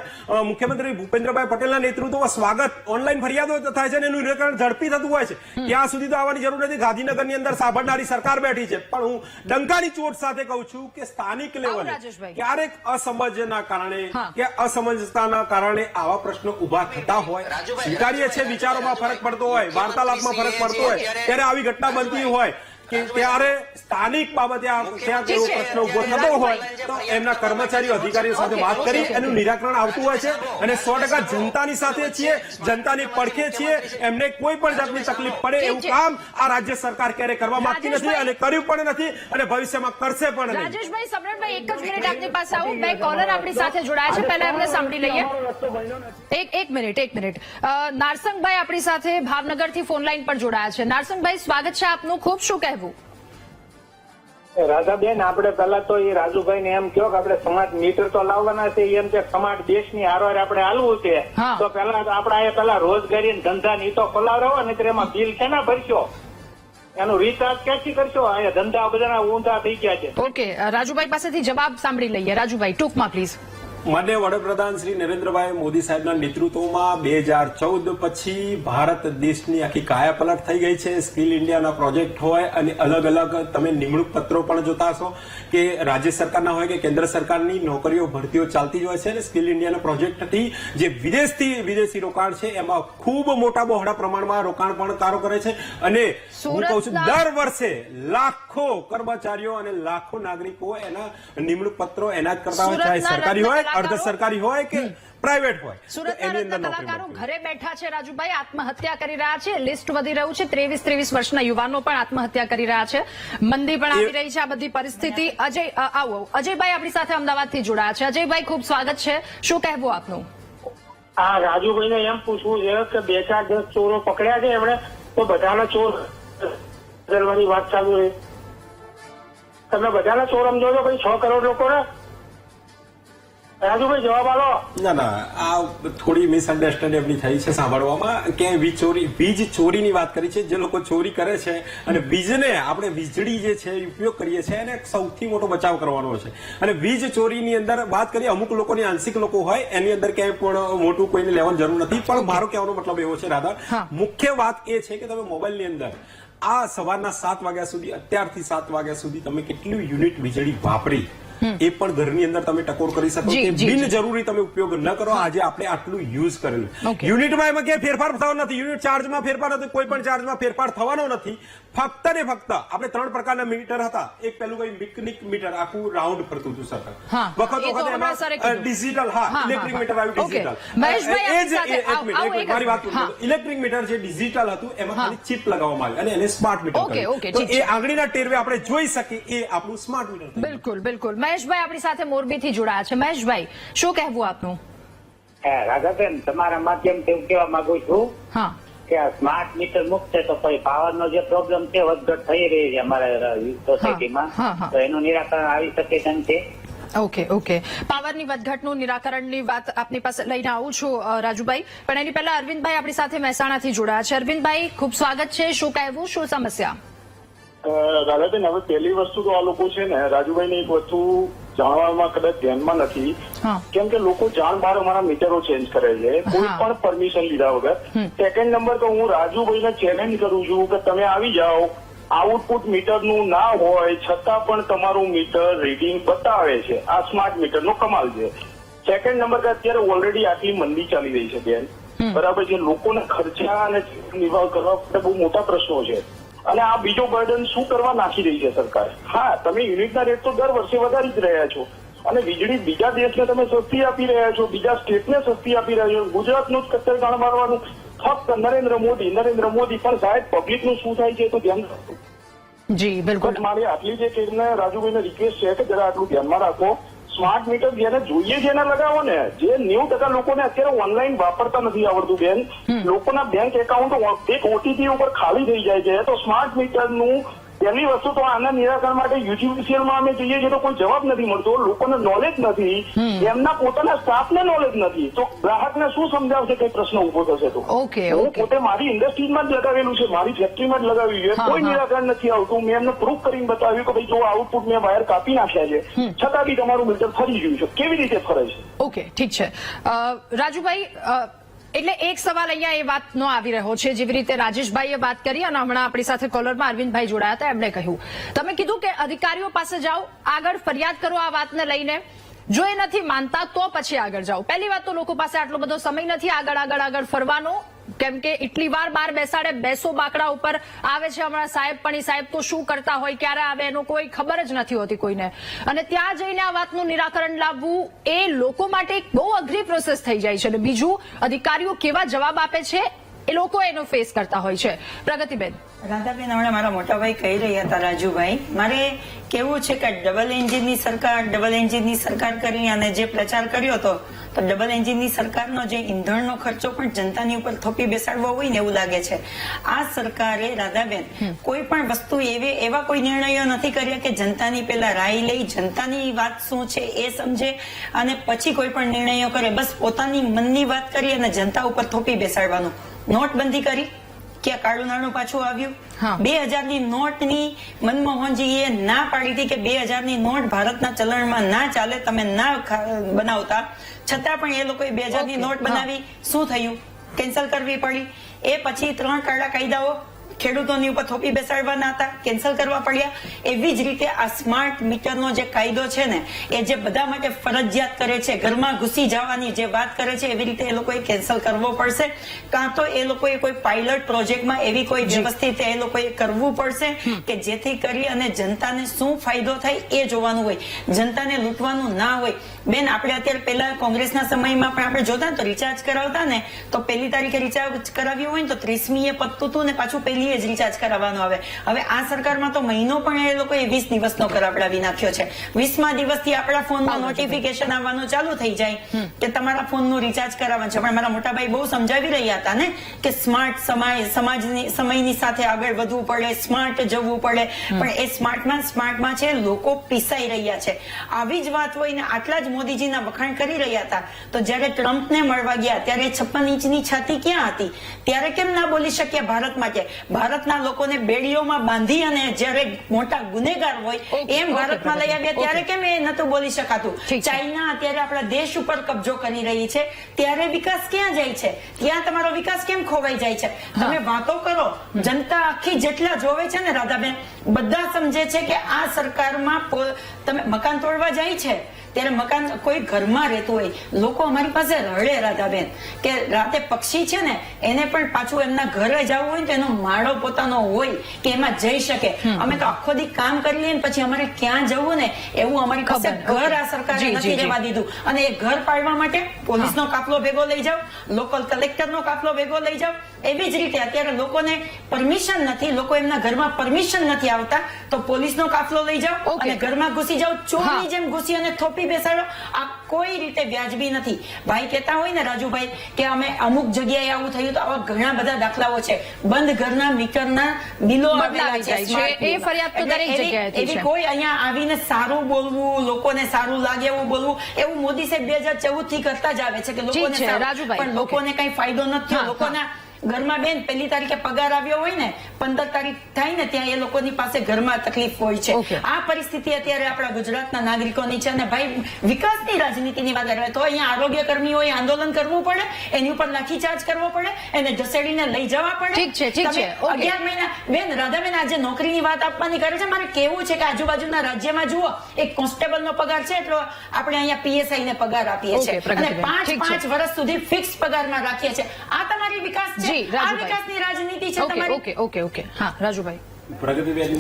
મુખ્યમંત્રી ભૂપેન્દ્રભાઈ પટેલના નેતૃત્વમાં સ્વાગત ઓનલાઈન ફરિયાદો થાય છે અને એનું નિરાકરણ ઝડપી થતું હોય છે. ત્યાં સુધી તો આવવાની જરૂર નથી. ગાંધીનગરની અંદર સાંભળનારી સરકાર બેઠી છે, પણ હું ડંકાની ચોટ સાથે કહું છું કે સ્થાનિક લેવલે ક્યારેક અસમજના કારણે કે અસમજતાના કારણે આવા પ્રશ્નો ઉભા થતા હોય, સ્વીકારીએ છે, વિચારોમાં ફરક પડતો હોય, વાર્તાલાપમાં ફરક પડતો હોય, ત્યારે આવી ઘટના બનતી હોય કે ત્યારે સ્થાનિક બાબતે ક્યાંક એવો પ્રશ્ન ઉભો થતો હોય તો એમના કર્મચારીઓ અધિકારીઓ સાથે વાત કરી એનું નિરાકરણ આવતું હોય છે. અને 100% જનતાની સાથે છીએ, જનતાની પડખે છીએ. એમને કોઈ પણ જાતની તકલીફ પડે એવું કામ આ રાજ્ય સરકાર ક્યારે કરવા માંગતી નથી અને કર્યું પણ નથી અને ભવિષ્યમાં કરશે પણ નહીં. રાજેશભાઈ, સમ્રાટભાઈ, એક જ મિનિટ આપની પાસે આવું. બે કોલર આપણી સાથે જોડાયા છે, પહેલા એમને સાંભળી લઈએ. એક મિનિટ. નારસંગભાઈ આપણી સાથે ભાવનગરથી ફોન લાઈન પર જોડાયા છે. નારસંગભાઈ, સ્વાગત છે આપનું. ખૂબ શું કહેવું? રાધાબેન, આપણે પેલા તો એ રાજુભાઈ ને એમ કહો કે આપણે સ્માર્ટ મીટર તો લાવવાના છે, એમ કે સ્માર્ટ દેશની હારવાર આપણે હાલવું છે તો પેલા આપણે પેલા રોજગારી ધંધા ની તો ખોલાવો ને એમાં બિલ કેના ભરશો, એનું રિચાર્જ ક્યાંથી કરશો? અહીંયા ધંધા બધા ઊંધા થઈ ગયા છે. ઓકે, રાજુભાઈ પાસેથી જવાબ સાંભળી લઈએ. રાજુભાઈ, ટૂંકમાં પ્લીઝ. માનનીય વડાપ્રધાન શ્રી નરેન્દ્રભાઈ મોદી સાહેબના નેતૃત્વમાં 2014 પછી ભારત દેશની આખી કાયાપલટ થઈ ગઈ છે. સ્કિલ ઇન્ડિયાના પ્રોજેક્ટ હોય અને અલગ અલગ તમે નિમણૂક પત્રો પણ જોતા હશો કે રાજ્ય સરકારના હોય કે કેન્દ્ર સરકારની નોકરીઓ ભરતીઓ ચાલતી જ હોય છે. અને સ્કિલ ઇન્ડિયાના પ્રોજેક્ટથી જે વિદેશી રોકાણ છે એમાં ખૂબ મોટા બહોળા પ્રમાણમાં રોકાણકારો કરે છે. અને હું કહું છું દર વર્ષે લાખો કર્મચારીઓ અને લાખો નાગરિકો એના નિમણૂક પત્રો એના જ કરતા હોય, ચાહે સરકારી હોય, અર્ધ સરકારી હોય કે પ્રાઇવેટ હોય. સુરતના કલાકારો ઘરે બેઠા છે રાજુભાઈ, આત્મહત્યા કરી રહ્યા છે. લિસ્ટ વધી રહ્યું છે. 23 વર્ષના યુવાનો પણ આત્મહત્યા કરી રહ્યા છે. મંદી પણ આવી રહી છે. આ બધી પરિસ્થિતિ. અજયભાઈ આપણી સાથે અમદાવાદથી જોડાયા છે. અજયભાઈ, ખૂબ સ્વાગત છે. શું કહેવું આપનું? આ રાજુભાઈ ને એમ પૂછવું છે કે 2-4 ચોરો પકડ્યા છે એમણે, તો બધાના ચોર બદલવાની વાત ચાલુ છે. તમે બધાના ચોર સમજો છો કઈ 6 કરોડ લોકોને? રાજુભાઈ, જવાબ આલો. ના, આ થોડી મિસઅન્ડરસ્ટેન્ડિંગ એમની થઈ છે સાંભળવામાં કે વીજ ચોરીની વાત કરી છે. જે લોકો ચોરી કરે છે અને વીજને આપણે વીજળી જે છે ઉપયોગ કરીએ છીએ એને સૌથી મોટો બચાવ કરવાનો છે. અને વીજ ચોરીની અંદર વાત કરીએ, અમુક લોકોની આંશિક લોકો હોય એની અંદર ક્યાંય પણ મોટું કોઈને લેવાની જરૂર નથી. પણ મારો કહેવાનો મતલબ એવો છે રાધા, મુખ્ય વાત એ છે કે તમે મોબાઈલની અંદર આ સવારના 7 વાગ્યા સુધી, અત્યારથી 7 વાગ્યા સુધી તમે કેટલું યુનિટ વીજળી વાપરી એ પણ ઘરની અંદર તમે ટકોર કરી શકો કે બિનજરૂરી તમે ઉપયોગ ન કરો. આજે આપણે આટલું યુઝ કરેલું યુનિટમાં એમાં ક્યાંય ફેરફાર થવાનો નથી. યુનિટ ચાર્જમાં ફેરફાર નથી, કોઈ પણ ચાર્જમાં ફેરફાર થવાનો નથી. ફક્ત ને ફક્ત આપણે 3 પ્રકારના મીટર હતા. એક પેલું કઈ મિકનિક મીટર આખું રાઉન્ડ ફરતું હતું સરકાર વખત એમાં ડિજિટલ, ઇલેક્ટ્રિક મીટર આવ્યું ડિજિટલ. મારી વાત ઇલેક્ટ્રિક મીટર જે ડિજિટલ હતું એમાં ખાલી ચિપ લગાવવામાં આવી અને એને સ્માર્ટ મીટર, તો એ આંગળીના ટેરવે આપણે જોઈ શકીએ એ આપણું સ્માર્ટ મીટર. બિલકુલ. મહેશભાઈ આપણી સાથે મોરબીથી જોડાયા છે. મહેશભાઈ, શું કહેવું આપનું? રાધાબેન, તમારા માધ્યમથી હું કહેવા માંગુ છું કે આ સ્માર્ટ મીટર મુકશે તો કોઈ પાવરનો જે પ્રોબ્લેમ છે વધઘટ થઈ રહી છે અમારા સોસાયટીમાં, તો એનું નિરાકરણ આવી શકે તેમ છે. ઓકે. પાવરની વધઘટનું નિરાકરણની વાત આપની પાસે લઈને આવું છું રાજુભાઈ, પણ એની પહેલા અરવિંદભાઈ આપણી સાથે મહેસાણાથી જોડાયા છે. અરવિંદભાઈ, ખૂબ સ્વાગત છે. શું કહેવું, શું સમસ્યા? રાધાબેન, હવે પહેલી વસ્તુ તો આ લોકો છે ને રાજુભાઈ ને એક વસ્તુ જાણવામાં કદાચ ધ્યાનમાં નથી, કેમ કે લોકો જાણ બહાર અમારા મીટરો ચેન્જ કરે છે કોઈ પણ પરમિશન લીધા વગર. સેકન્ડ નંબર તો હું રાજુભાઈને ચેલેન્જ કરું છું કે તમે આવી જાઓ, આઉટપુટ મીટરનું ના હોય છતાં પણ તમારું મીટર રીડિંગ બતાવે છે. આ સ્માર્ટ મીટરનો કમાલ છે. સેકન્ડ નંબર કે અત્યારે ઓલરેડી આટલી મંદી ચાલી રહી છે બેન, બરાબર છે, લોકોને ખર્ચા અને નિર્વાહ કરવા માટે બહુ મોટા પ્રશ્નો છે, અને આ બીજો બર્ડન શું કરવા નાખી રહી છે સરકાર? હા, તમે યુનિટના રેટ તો દર વર્ષે વધારી જ રહ્યા છો, અને વીજળી બીજા દેશને તમે સસ્તી આપી રહ્યા છો, બીજા સ્ટેટને સસ્તી આપી રહ્યા છો, ગુજરાતનું જ કચ્છર ગાણ મારવાનું ફક્ત નરેન્દ્ર મોદી. પણ સાહેબ પબ્લિકનું શું થાય છે તો ધ્યાન રાખો. જી બિલકુલ. મારી આટલી જે કેમને રાજુભાઈને રિક્વેસ્ટ છે કે જરા આટલું ધ્યાનમાં રાખો. સ્માર્ટ મીટર જેને જોઈએ છે એને લગાવો ને. જે 90% લોકોને અત્યારે ઓનલાઈન વાપરતા નથી આવડતું બેન, લોકોના બેંક એકાઉન્ટ એક ઓટીપી ઉપર ખાલી થઈ જાય છે. તો સ્માર્ટ મીટરનું પહેલી વસ્તુ તો આના નિરાકરણ માટે યુજીવીસીએલમાં અમે જઈએ છીએ તો કોઈ જવાબ નથી મળતો, લોકોને નોલેજ નથી, એમના પોતાના સ્ટાફને નોલેજ નથી, તો ગ્રાહકને શું સમજાવશે કઈ પ્રશ્ન ઉભો થશે તો? હું પોતે મારી ઇન્ડસ્ટ્રીઝમાં જ લગાવેલું છે, મારી ફેક્ટરીમાં જ લગાવ્યું છે, કોઈ નિરાકરણ નથી આવતું. મેં એમને પ્રૂફ કરીને બતાવ્યું કે ભાઈ જો આઉટપુટ મેં બહાર કાપી નાખ્યા છે, છતાં બી તમારું મીટર ફરી ગયું છે. કેવી રીતે ફરે છે? ઓકે, ઠીક છે રાજુભાઈ. એટલે એક સવાલ અહીંયા એ વાતનો આવી રહ્યો છે, જેવી રીતે રાજેશભાઈએ વાત કરી અને હમણાં આપણી સાથે કોલરમાં અરવિંદભાઈ જોડાયા હતા, એમણે કહ્યું, તમે કીધું કે અધિકારીઓ પાસે જાઓ, આગળ ફરિયાદ કરો આ વાતને લઈને, જો એ નથી માનતા તો પછી આગળ જાઓ. પહેલી વાત તો લોકો પાસે આટલો બધો સમય નથી આગળ ફરવાનો, કેમ કે એટલી વાર બાર બેસાડે, બેસો બાકડા ઉપર આવે છે. હમણાં સાહેબ પણ સાહેબ તો શું કરતા હોય, ક્યારે આવે એનો કોઈ ખબર જ નથી હોતી કોઈને, અને ત્યાં જઈને આ વાતનું નિરાકરણ લાવવું એ લોકો માટે એક બહુ અઘરી પ્રોસેસ થઈ જાય છે. અને બીજું, અધિકારીઓ કેવા જવાબ આપે છે એ લોકો એનો ફેસ કરતા હોય છે. પ્રગતિબેન. રાધાબેન, હમણાં મારા મોટાભાઈ કહી રહ્યા હતા રાજુભાઈ, મારે કેવું છે કે ડબલ એન્જિનની સરકાર કરી અને જે પ્રચાર કર્યો હતો, તો ડબલ એન્જિનની સરકારનો જે ઈંધણનો ખર્ચો પણ જનતાની ઉપર થોપી બેસાડવો હોય ને એવું લાગે છે. આ સરકારે રાધાબેન કોઈ પણ વસ્તુ એવા કોઈ નિર્ણયો નથી કર્યા કે જનતાની પેલા રાય લઈ, જનતાની વાત શું છે એ સમજે અને પછી કોઈ પણ નિર્ણયો કરે. બસ પોતાની મનની વાત કરી અને જનતા ઉપર થોપી બેસાડવાનું. નોટબંધી કરી, ક્યાં કાળું નાણું પાછું આવ્યું? 2000ની નોટની મનમોહનજીએ ના પાડી હતી કે 2000ની નોટ ભારતના ચલણમાં ના ચાલે, તમે ના બનાવતા, છતાં પણ એ લોકોએ 2000ની નોટ બનાવી. શું થયું? કેન્સલ કરવી પડી. એ પછી 3 કાળા કાયદાઓ ખેડૂતોની ઉપર થોપી બેસાડવાના હતા, કેન્સલ કરવા પડ્યા. એવી જ રીતે આ સ્માર્ટ મીટરનો જે કાયદો છે ને, એ જે બધા માટે ફરજિયાત કરે છે, ઘરમાં ઘૂસી જવાની જે વાત કરે છે, એવી રીતે એ લોકોએ કેન્સલ કરવો પડશે. કાં તો એ લોકોએ કોઈ પાયલટ પ્રોજેક્ટમાં એવી કોઈ વ્યવસ્થિત એ લોકોએ કરવું પડશે કે જેથી કરી અને જનતાને શું ફાયદો થાય એ જોવાનું હોય, જનતાને લૂંટવાનું ના હોય. બેન, આપણે અત્યારે પહેલા કોંગ્રેસના સમયમાં પણ આપણે જોતા તો રિચાર્જ કરાવતા ને, તો 1 તારીખે રિચાર્જ કરાવ્યું હોય ને તો 30મીએ પતતું હતું ને પાછું પહેલી જ રિચાર્જ કરાવવાનું આવે. હવે આ સરકારમાં તો મહિનો પણ એ લોકોએ 20 દિવસનો કરાવડાવી નાખ્યો છે. 20મા દિવસથી આપણા ફોનમાં નોટિફિકેશન આવવાનું ચાલુ થઈ જાય કે તમારા ફોનનું રિચાર્જ કરાવવાનું છે. પણ મારા મોટાભાઈ બહુ સમજાવી રહ્યા હતા ને કે સ્માર્ટ સમયની સાથે આગળ વધવું પડે, સ્માર્ટ જવું પડે. પણ એ સ્માર્ટમાં છે લોકો પીસાઈ રહ્યા છે. આવી જ વાત હોય ને, આટલા જ મોદીજીના વખાણ કરી રહ્યા હતા, તો જયારે ટ્રમ્પને મળવા ગયા ત્યારે 56 ઇંચની છાતી ક્યાં હતી? ત્યારે કેમ ના બોલી શક્યા ભારત માટે? ભારતના લોકોને બેડીઓમાં બાંધી અને જયારે મોટા ગુનેગાર હોય એમ ભારતમાં લઈ આવ્યા, ત્યારે કેમ એ નતું બોલી શકાતું? ચાઇના અત્યારે આપણા દેશ ઉપર કબજો કરી રહી છે, ત્યારે વિકાસ ક્યાં જાય છે? ત્યાં તમારો વિકાસ કેમ ખોવાઈ જાય છે? તમે વાતો કરો, જનતા આખી જેટલા જોવે છે ને રાધાબેન, બધા સમજે છે કે આ સરકારમાં તમે મકાન તોડવા જાય છે ત્યારે મકાન કોઈ ઘરમાં રહેતું હોય, લોકો અમારી પાસે રડે રાધાબેન કે રાતે પક્ષી છે ને એને પણ પાછું એમના ઘરે જવું હોય તો એનો માળો પોતાનો હોય કે એમાં જઈ શકે. અમે તો આખો દી કામ કરી લઈએ પછી અમારે ક્યાં જવું ને એવું અમારી પાસે ઘર આ સરકારે નથી રહેવા દીધું. અને એ ઘર પાડવા માટે પોલીસનો કાફલો ભેગો લઈ જાવ, લોકલ કલેક્ટરનો કાફલો ભેગો લઈ જાવ. એવી જ રીતે અત્યારે લોકોને પરમિશન નથી, લોકો એમના ઘરમાં પરમિશન નથી આવતા, તો પોલીસનો કાફલો લઈ જાવ અને ઘરમાં ઘૂસી જાવ, ચોરની જેમ ઘૂસી અને થોપી બેસાડો. આ કોઈ રીતે વ્યાજબી નથી. ભાઈ કહેતા હોય ને રાજુભાઈ કે અમે અમુક જગ્યાએ આવું થયું, તો આવા ઘણા બધા દાખલાઓ છે. બંધ ઘરના મીટરના બિલો આવેલા છે. એ ફરિયાદ તો દરેક જગ્યાએ છે. એવી કોઈ અહીંયા આવીને સારું બોલવું, લોકોને સારું લાગે એવું બોલવું, એવું મોદી સાહેબ 2014 થી કરતા જ આવે છે કે લોકોને, પણ લોકોને કઈ ફાયદો નથી થયો. લોકોના ઘરમાં બેન 1 તારીખે પગાર આવ્યો હોય ને 15 તારીખ થાય ને ત્યાં એ લોકોની પાસે ઘરમાં તકલીફ હોય છે. Okay. આ પરિસ્થિતિ અત્યારે આપણા ગુજરાતના નાગરિકોની છે અને ભાઈ વિકાસની રાજનીતિની વાત કરે તો અહીંયા આરોગ્ય કર્મીઓએ આંદોલન કરવું પડે, એની ઉપર લાઠીચાર્જ કરવો પડે, એને ઘસેડીને લઈ જવા પડે. ઠીક છે, ઠીક છે. તમે 11 મહિના બેન રાધાબેન આજે નોકરીની વાત આપવાની કરે છે. મારે કેવું છે કે આજુબાજુના રાજ્યમાં જુઓ, એક કોન્સ્ટેબલનો પગાર છે એટલો આપણે અહીંયા પીએસઆઈ ને પગાર આપીએ Okay, છીએ અને પ્રગતિબેન, ઠીક છે. 5 વર્ષ સુધી ફિક્સ પગારમાં રાખીએ છીએ. આ તમારી વિકાસ છે, જી, આ રાજુભાઈ. વિકાસની રાજનીતિ છે ઓકે તમારી. ઓકે ઓકે ઓકે હા રાજુભાઈ. પ્રગતિબેન,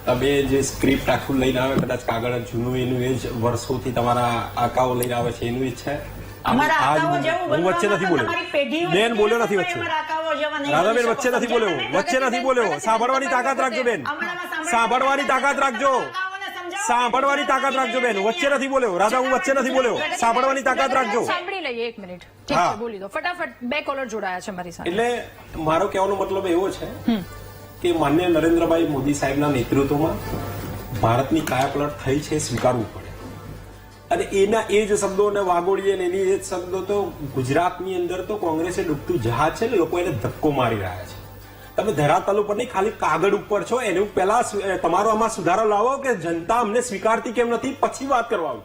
તમે જે સ્ક્રિપ્ટ આખું લઈને આવે, કદાચ કાગળ જૂનું એનું એ જ વર્ષોથી તમારા આકાઓ લઈને આવે છે એનું એ જ છે. અમારા આજ આકાઓ જેવું હું વચ્ચે બનવામાં નથી બોલ્યો. તમારી પેઢીઓ બેન બોલ્યો નથી છે, વચ્ચે. અમારા આકાઓ જેવા નહીં રાધાબેન બની વચ્ચે શકો. નથી બોલ્યો, વચ્ચે નથી બોલ્યો. સાંભળવાની તાકાત રાખજો બેન, સાંભળવાની તાકાત રાખજો, સાંભળવાની તાકાત રાખજો બેન. વચ્ચે નથી બોલ્યો રાધા, હું વચ્ચે નથી બોલ્યો. સાંભળવાની તાકાત રાખજો. સાંભળી લઈએ 1 મિનિટ. ઠીક હા. છે, બોલી દો ફટાફટ. 2 કોલર જોડાયા છે મારી સાથે. એટલે મારો કહેવાનો મતલબ એવો છે કે માન્ય નરેન્દ્રભાઈ મોદી સાહેબના નેતૃત્વમાં ભારતની કાયાપલટ થઈ છે, સ્વીકારવું પડે. અને એના એ જ શબ્દોને વાગોળીએ ને એની એ જ શબ્દો તો ગુજરાતની અંદર તો કોંગ્રેસે ડૂબતું જહાજ છે ને લોકો એને ધક્કો મારી રહ્યા છે. તમે ધરાતલ ઉપર નહીં, ખાલી કાગળ ઉપર છો. એનું પહેલા તમારો આમાં સુધારો લાવો કે જનતા અમને સ્વીકારતી કેમ નથી, પછી વાત કરવા આવો.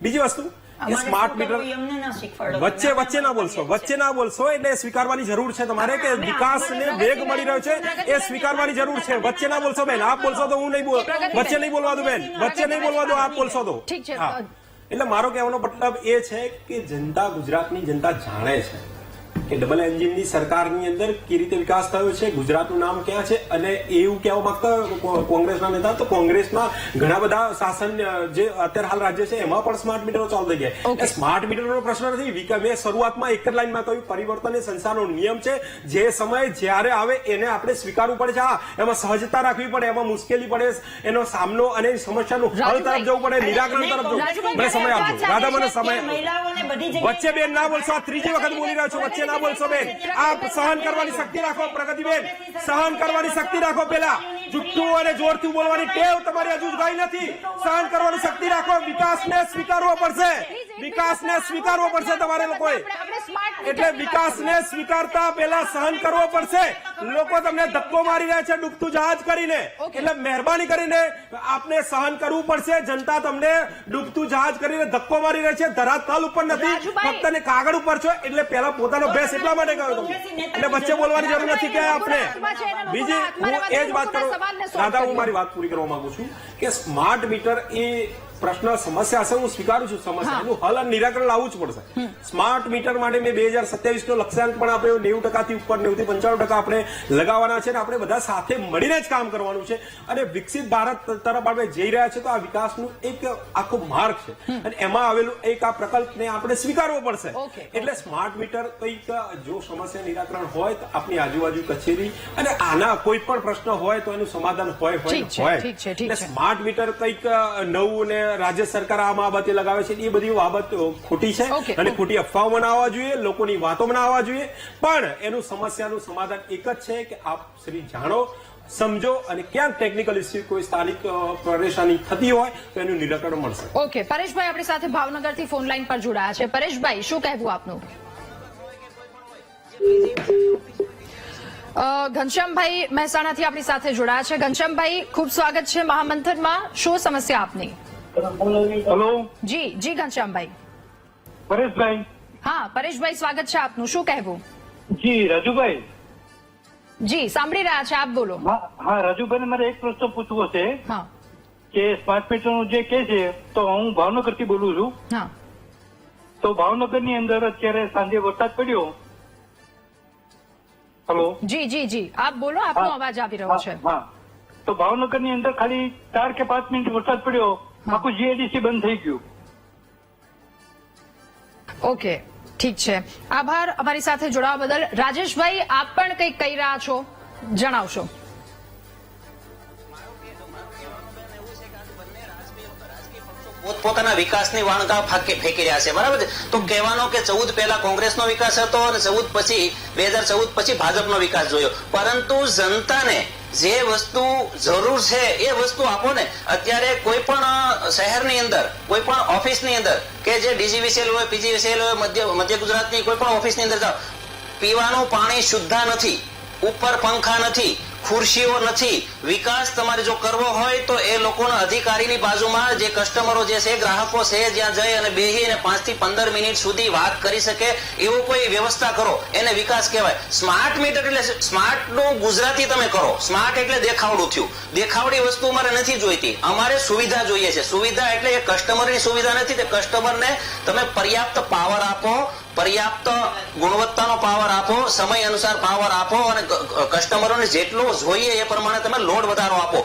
બીજી વસ્તુ કે સ્માર્ટ મીટર વચ્ચે ના બોલશો, વચ્ચે ના બોલશો. એટલે સ્વીકારવાની જરૂર છે તમારે કે વિકાસને વેગ મળી રહ્યો છે, એ સ્વીકારવાની જરૂર છે. વચ્ચે ના બોલશો બેન, આપ બોલશો તો હું નહીં બોલ, વચ્ચે નહીં બોલવા દો બેન, વચ્ચે નહીં બોલવા દો, આપ બોલશો તો. ઠીક છે. હા. એટલે મારો કહેવાનો મતલબ એ છે કે જનતા, ગુજરાતની જનતા જાણે છે કે ડબલ એન્જિનની સરકારની અંદર કેવી રીતે વિકાસ થયો છે, ગુજરાતનું નામ ક્યાં છે. અને એવું કહેવા માંગતા કોંગ્રેસના નેતા તો કોંગ્રેસના ઘણા બધા શાસન જે અત્યારે હાલ રાજ્ય છે એમાં પણ સ્માર્ટ મીટરો ચાલુ થઈ ગયા. સ્માર્ટ મીટરનો પ્રશ્ન નથી. મેં શરૂઆતમાં એક જ લાઈનમાં કહ્યું, પરિવર્તન એ સંસારનો નિયમ છે. જે સમય જ્યારે આવે એને આપણે સ્વીકારવું પડે છે. હા, એમાં સહજતા રાખવી પડે, એમાં મુશ્કેલી પડે, એનો સામનો અને સમસ્યાનું હલ તરફ જવું પડે, નિરાકરણ તરફ જવું. મને સમય આપજો રાધા, મને સમય. વચ્ચે બેન ના બોલશો, આ ત્રીજી વખત બોલી રહ્યો છું. વચ્ચે ના બોલશો બેન. આપ સહન કરવાની શક્તિ રાખો પ્રગતિબેન, સહન કરવાની શક્તિ રાખો. પેલા જુઠ્ઠું અને જોરથી બોલવાની ટેવ તમારી હજુ ગઈ નથી. સહન કરવાની શક્તિ રાખો. વિકાસને સ્વીકારવો પડશે, વિકાસને સ્વીકારવો પડશે તમારે લોકોએ. એટલે વિકાસને સ્વીકારતા પહેલા સહન કરવો પડશે. લોકો તમને ધક્કો મારી રહ્યા છે ડૂબતું જહાજ કરીને, એટલે મહેરબાની કરીને આપને સહન કરવું પડશે. જનતા તમને ડૂબતું જહાજ કરીને ધક્કો મારી રહી છે, ધરાતલ ઉપર નથી, ફક્ત કાગળ ઉપર છો. એટલે પહેલા પોતાનો બેસ એટલા માટે કહ્યો તમે, એટલે વચ્ચે બોલવાની જરૂર નથી કે આપણે. બીજી હું એ જ વાત કરું દાદા, હું મારી વાત પૂરી કરવા માંગુ છું કે સ્માર્ટ મીટર એ પ્રશ્ન સમસ્યા છે, હું સ્વીકારું છું. સમસ્યાનું હલ અને નિરાકરણ લાવવું જ પડશે. સ્માર્ટ મીટર માટે મેં 2027 નો લક્ષ્યાંક પણ આપ્યો. 90% થી ઉપર 90 થી 95% આપણે લગાવવાના છે અને આપણે બધા સાથે મળીને જ કામ કરવાનું છે. અને વિકસિત ભારત તરફ આપણે જઈ રહ્યા છે તો આ વિકાસનું એક આખો માર્ગ છે અને એમાં આવેલું એક આ પ્રકલ્પને આપણે સ્વીકારવો પડશે. એટલે સ્માર્ટ મીટર કંઈક જો સમસ્યા નિરાકરણ હોય તો આપણી આજુબાજુ કચેરી અને આના કોઈ પણ પ્રશ્ન હોય તો એનું સમાધાન હોય. એટલે સ્માર્ટ મીટર કંઈક નવું ને રાજ્ય સરકાર આ બાબતે લગાવે છે, એ બધી બાબત ખોટી છે અને ખોટી અફવાઓ ના આવવા જોઈએ, લોકોની વાતો ના આવવા જોઈએ. પણ એનું સમસ્યાનું સમાધાન એક જ છે કે આપ શ્રી જાણો, સમજો અને ક્યાંક ટેકનિકલ ઇસ્યુ કોઈ સ્થાનિક પરેશાની થતી હોય તો એનું નિરાકરણ મળશે. ઓકે, પરેશભાઈ આપણી સાથે ભાવનગરથી ફોન લાઈન પર જોડાયા છે. પરેશભાઈ, શું કહેવું આપનું? ઘનશ્યામભાઈ મહેસાણાથી આપણી સાથે જોડાયા છે. ઘનશ્યામભાઈ, ખૂબ સ્વાગત છે મહામંથનમાં. શું સમસ્યા આપની? હેલો જી જી ઘનશ્યામભાઈ. પરેશભાઈ. હા પરેશભાઈ, સ્વાગત છે આપનું. શું કહેવું? જી રાજુભાઈ. જી સાંભળી રહ્યા છે, આપ બોલો. હા રાજુભાઈ, મારે એક પ્રશ્ન પૂછવો છે હા કે સ્માર્ટ મીટરનું જે કે છે તો હું ભાવનગર થી બોલું છું. હા તો ભાવનગરની અંદર અત્યારે સાંજે વરસાદ પડ્યો. હેલો. જી જી જી આપ બોલો, આપનો અવાજ આવી રહ્યો છે. હા, તો ભાવનગરની અંદર ખાલી 4 કે 5 મિનિટ વરસાદ પડ્યો, આખું જીઆઈડીસી બંધ થઈ ગયું. ઓકે, ઠીક છે, આભાર અમારી સાથે જોડાવા બદલ. રાજેશભાઈ, આપ પણ કંઈક કહી રહ્યા છો, જણાવશો. પોતપોતાના વિકાસની વાણકા ફેંકી રહ્યા છે, બરાબર છે. તો કહેવાનો કે 14 પહેલા કોંગ્રેસનો વિકાસ હતો અને 2014 પછી ભાજપનો વિકાસ જોયો, પરંતુ જનતાને જે વસ્તુ જરૂર છે એ વસ્તુ આપો ને. અત્યારે કોઈ પણ શહેરની અંદર, કોઈ પણ ઓફિસની અંદર કે જે ડીજીવીસીએલ હોય, પીજીવીસીએલ હોય, મધ્ય ગુજરાતની કોઈ પણ ઓફિસની અંદર જાઓ, પીવાનું પાણી શુદ્ધ નથી, ઉપર પંખા નથી, ખુરશીઓ નથી. વિકાસ તમારે જો કરવો હોય તો એ લોકોના અધિકારીની બાજુમાં જે કસ્ટમરો જે છે, ગ્રાહકો છે, જ્યાં જઈ અને બેસીને 5 થી 15 મિનિટ સુધી વાત કરી શકે એવું કોઈ વ્યવસ્થા કરો, એને વિકાસ કહેવાય. સ્માર્ટ મીટર એટલે સ્માર્ટ નું ગુજરાતી તમે કરો. સ્માર્ટ એટલે દેખાવડું થયું. દેખાવડી વસ્તુ અમારે નથી જોઈતી, અમારે સુવિધા જોઈએ છે. સુવિધા એટલે એ કસ્ટમરની સુવિધા નથી, તે કસ્ટમરને તમે પર્યાપ્ત પાવર આપો, પર્યાપ્ત ગુણવત્તાનો પાવર આપો, સમય અનુસાર પાવર આપો અને કસ્ટમરોને જેટલું જોઈએ એ પ્રમાણે તમે લોડ વધારો આપો.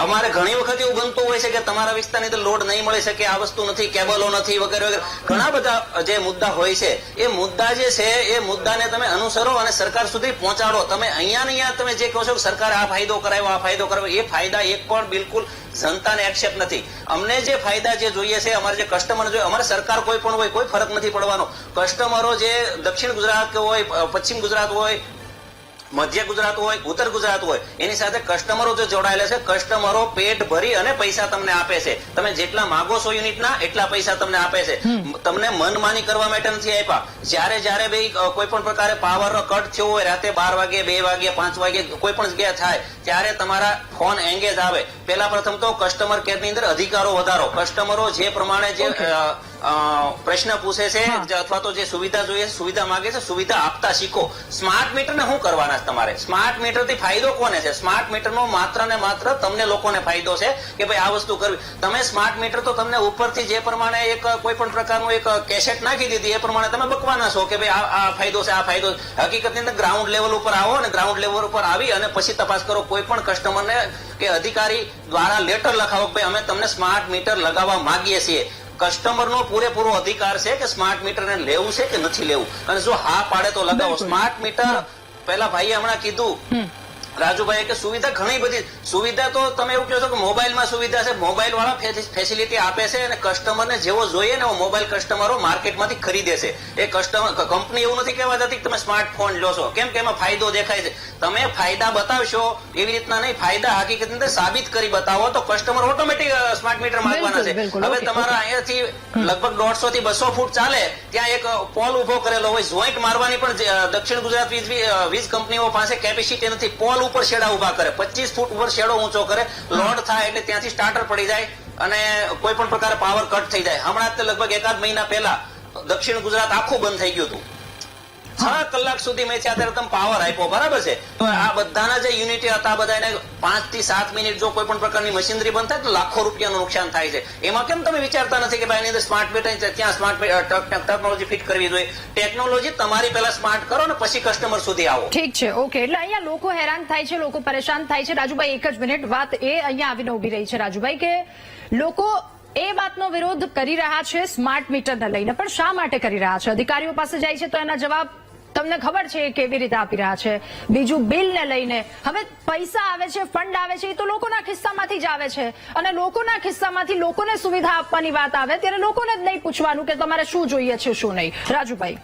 અમારે ઘણી વખત એવું બનતું હોય છે કે તમારા વિસ્તારની અંદર લોડ નહીં મળી શકે, આ વસ્તુ નથી, કેબલો નથી, વગેરે વગેરે ઘણા બધા જે મુદ્દા હોય છે, એ મુદ્દા જે છે એ મુદ્દાને તમે અનુસરો અને સરકાર સુધી પહોંચાડો. તમે અહીંયા તમે જે કહો છો કે સરકારે આ ફાયદો કરાવ્યો, આ ફાયદો કરાવ્યો, એ ફાયદા એક પણ બિલકુલ જનતાને એક્સેપ્ટ નથી. અમને જે ફાયદા જે જોઈએ છે, અમારે જે કસ્ટમર જોઈએ, અમારે સરકાર કોઈ પણ હોય કોઈ ફરક નથી પડવાનો. કસ્ટમરો જે દક્ષિણ ગુજરાત હોય, પશ્ચિમ ગુજરાત હોય, મધ્ય ગુજરાત હોય, ઉત્તર ગુજરાત હોય, એની સાથે કસ્ટમરો જો જોડાયેલા છે, કસ્ટમરો પેટ ભરી અને પૈસા તમને આપે છે. તમે જેટલા માંગો છો યુનિટના એટલા પૈસા તમને આપે છે. તમને મનમાની કરવા માટે નથી આપ્યા. જયારે ભાઈ કોઈ પણ પ્રકારે પાવર કટ થયો હોય, રાતે 12 વાગે, 2 વાગે, 5 વાગે કોઈ પણ જગ્યાએ થાય, ત્યારે તમારા ફોન એંગેજ આવે. પેલા પ્રથમ તો કસ્ટમર કેરની અંદર અધિકારો વધારો. કસ્ટમરો જે પ્રમાણે જે પ્રશ્ન પૂછે છે અથવા તો જે સુવિધા જોઈએ છે, સુવિધા માંગે છે, સુવિધા આપતા શીખો. સ્માર્ટ મીટર ને શું કરવાના તમારે? સ્માર્ટ મીટર થી ફાયદો કોને છે? સ્માર્ટ મીટર નો માત્ર ને માત્ર તમને લોકોને ફાયદો છે કે ભાઈ આ વસ્તુ કરવી. તમે સ્માર્ટ મીટર તો તમને ઉપરથી જે પ્રમાણે એક કોઈ પણ પ્રકારનું એક કેસેટ નાખી દીધી એ પ્રમાણે તમે બકવાના છો કે ભાઈ આ ફાયદો છે, આ ફાયદો. હકીકતની અંદર ગ્રાઉન્ડ લેવલ ઉપર આવો અને ગ્રાઉન્ડ લેવલ ઉપર આવી અને પછી તપાસ કરો. કોઈ પણ કસ્ટમરને કે અધિકારી દ્વારા લેટર લખાવો કે ભાઈ અમે તમને સ્માર્ટ મીટર લગાવવા માંગીએ છીએ. કસ્ટમરનો પૂરેપૂરો અધિકાર છે કે સ્માર્ટ મીટરને લેવું છે કે નથી લેવું, અને જો હા પાડે તો લગાવો. સ્માર્ટ મીટર પેલા ભાઈએ હમણાં કીધું રાજુભાઈ કે સુવિધા ઘણી બધી સુવિધા, તો તમે એવું કહો છો કે મોબાઈલમાં સુવિધા છે, મોબાઈલ વાળા ફેસિલિટી આપે છે અને કસ્ટમરને જેવો જોઈએ ને એવો મોબાઈલ કસ્ટમરો માર્કેટમાંથી ખરીદે છે. એ કસ્ટમર કંપની એવું નથી કહેવા જતી કે તમે સ્માર્ટફોન લો છો, કેમ કે એમાં ફાયદો દેખાય છે. તમે ફાયદા બતાવશો એવી રીતના નહીં, ફાયદા હકીકત અંદર સાબિત કરી બતાવો તો કસ્ટમર ઓટોમેટિક સ્માર્ટ મીટર માંગવાના છે. હવે તમારા અહીંયાથી લગભગ 150 થી 200 ફૂટ ચાલે ત્યાં એક પોલ ઉભો કરેલો હોય, જોઈન્ટ મારવાની પણ દક્ષિણ ગુજરાત વીજ કંપનીઓ પાસે કેપેસિટી નથી. પોલ ઉપર શેડા ઉભા કરે, 25 ફૂટ ઉપર શેડો ઊંચો કરે, લોડ થાય એટલે ત્યાંથી સ્ટાર્ટર પડી જાય અને કોઈ પણ પ્રકારે પાવર કટ થઈ જાય. હમણાં જ લગભગ 1 મહિના પહેલા દક્ષિણ ગુજરાત આખું બંધ થઈ ગયું હતું. 6 કલાક સુધી મેં ત્યારે તમે પાવર આપ્યો, બરાબર છે. તો આ બધાના જે યુનિટી હતા બધાને 5 થી 7 મિનિટ જો કોઈ પણ પ્રકારની મશીનરી બંધ થાય તો લાખો રૂપિયાનું નુકસાન થાય છે. એમાં કેમ તમે વિચારતા નથી કે ભાઈ એની અંદર સ્માર્ટ મીટર ત્યાં સ્માર્ટ ટેકનોલોજી ફિટ કરવી જોઈએ? ટેકનોલોજી તમારી પહેલા સ્માર્ટ કરો ને પછી કસ્ટમર સુધી આવો. ઠીક છે, ઓકે. એટલે અહીંયા લોકો હેરાન થાય છે, લોકો પરેશાન થાય છે. રાજુભાઈ એક જ મિનિટ, વાત એ અહીંયા આવીને ઉભી રહી છે રાજુભાઈ કે લોકો એ વાતનો વિરોધ કરી રહ્યા છે સ્માર્ટ મીટરને લઈને, પણ શા માટે કરી રહ્યા છે? અધિકારીઓ પાસે જાય છે તો એના જવાબ તમને ખબર છે કેવી રીતે આપી રહ્યા છે. બીજું બિલને લઈને હવે પૈસા આવે છે, ફંડ આવે છે, એ તો લોકોના ખિસ્સામાંથી જ આવે છે અને લોકોના ખિસ્સામાંથી લોકોને સુવિધા આપવાની વાત આવે ત્યારે લોકોને જ નહીં પૂછવાનું કે તમારે શું જોઈએ છે શું નહીં. રાજુભાઈ,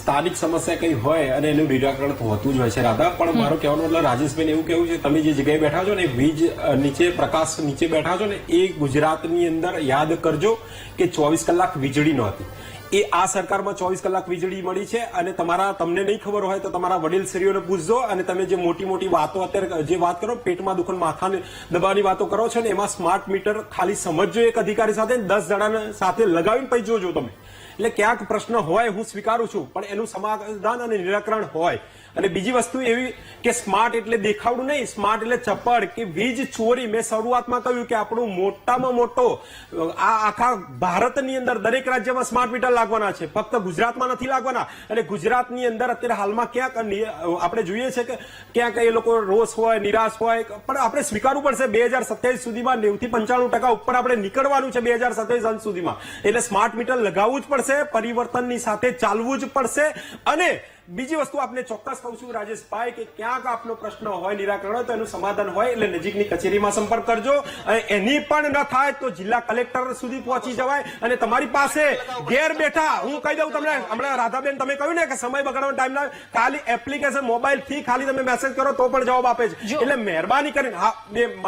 સ્થાનિક સમસ્યા કઈ હોય અને એનું નિરાકરણ તો હોતું જ હોય છે રાધા, પણ મારો કહેવાનો એટલે રાજેશભાઈ એવું કેવું છે તમે જે જગ્યાએ બેઠા છો ને વીજ નીચે પ્રકાશ નીચે બેઠા છો ને એ ગુજરાતની અંદર યાદ કરજો કે 24 કલાક વીજળી નહોતી. એ આ સરકારમાં 24 કલાક વીજળી મળી છે અને તમને નહીં ખબર હોય તો તમારા વડીલશ્રીઓને પૂછજો. અને તમે જે મોટી મોટી વાતો અત્યારે જે વાત કરો પેટમાં દુખન માથાને દબાવવાની વાતો કરો છો ને એમાં સ્માર્ટ મીટર ખાલી સમજજો એક અધિકારી સાથે 10 જણાને સાથે લગાવીને પછી જોજો તમે. એટલે ક્યાંક પ્રશ્ન હોય હું સ્વીકારું છું પણ એનું સમાધાન અને નિરાકરણ હોય. અને બીજી વસ્તુ એવી કે સ્માર્ટ એટલે દેખાવડું નહીં, સ્માર્ટ એટલે ચપળ કે વીજ ચોરી. મેં શરૂઆતમાં કહ્યું કે આપણું મોટામાં મોટો આ આખા ભારતની અંદર દરેક રાજ્યમાં સ્માર્ટ મીટર લાગવાના છે, ફક્ત ગુજરાતમાં નથી લાગવાના. અને ગુજરાતની અંદર અત્યારે હાલમાં ક્યાંક આપણે જોઈએ છે કે ક્યાંક એ લોકો રોષ હોય, નિરાશ હોય, પણ આપણે સ્વીકારવું પડશે 2027 સુધીમાં 90 થી 95% ઉપર આપણે નીકળવાનું છે 2027 અંત સુધીમાં. એટલે સ્માર્ટ મીટર લગાવવું જ પડશે, પરિવર્તનની સાથે ચાલવું જ પડશે. અને બીજી વસ્તુ આપને ચોક્કસ કહું છું રાજેશભાઈ કે ક્યાંક આપનો પ્રશ્ન હોય, નિરાકરણ હોય તો એનું સમાધાન હોય એટલે નજીકની કચેરીમાં સંપર્ક કરજો. અને એની પણ ન થાય તો જિલ્લા કલેક્ટર સુધી પહોંચી જવાય. અને તમારી પાસે ઘેર બેઠા હું કહી દઉં તમને, હમણાં રાધાબેન તમે કહ્યું ને કે સમય બગાડવાનો ટાઈમ ના, ખાલી એપ્લિકેશન મોબાઈલ થી ખાલી તમે મેસેજ કરો તો પણ જવાબ આપે છે. એટલે મહેરબાની કરીને હા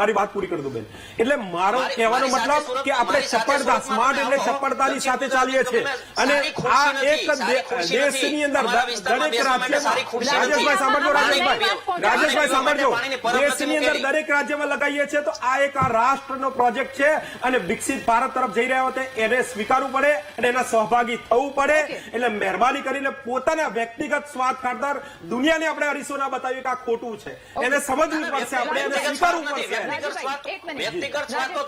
મારી વાત પૂરી કરી દો બેન. એટલે મારો કહેવાનો મતલબ કે આપણે ચપળતા, સ્માર્ટ એટલે ચપળતાની સાથે ચાલીએ છીએ. અને આ એક દેશની અંદર દરેક રાજ્યમાં રાજેશભાઈ સાંભળજો, રાજેશભાઈ સાંભળજો, દેશની અંદર દરેક રાજ્યમાં લગાવીએ છીએ તો આ એક આ રાષ્ટ્રનો પ્રોજેક્ટ છે અને વિકસિત ભારત તરફ જઈ રહ્યો છે એને સ્વીકારવું પડે અને એના સહભાગી થવું પડે. એટલે મહેરબાની કરીને પોતાના વ્યક્તિગત સ્વાર્થ ખાતર દુનિયાને આપણે અરીસો ના બતાવીએ કે આ ખોટું છે, એને સમજવું પડશે, આપણે એને સ્વીકારવું પડશે. વ્યક્તિગત સ્વાર્થ તો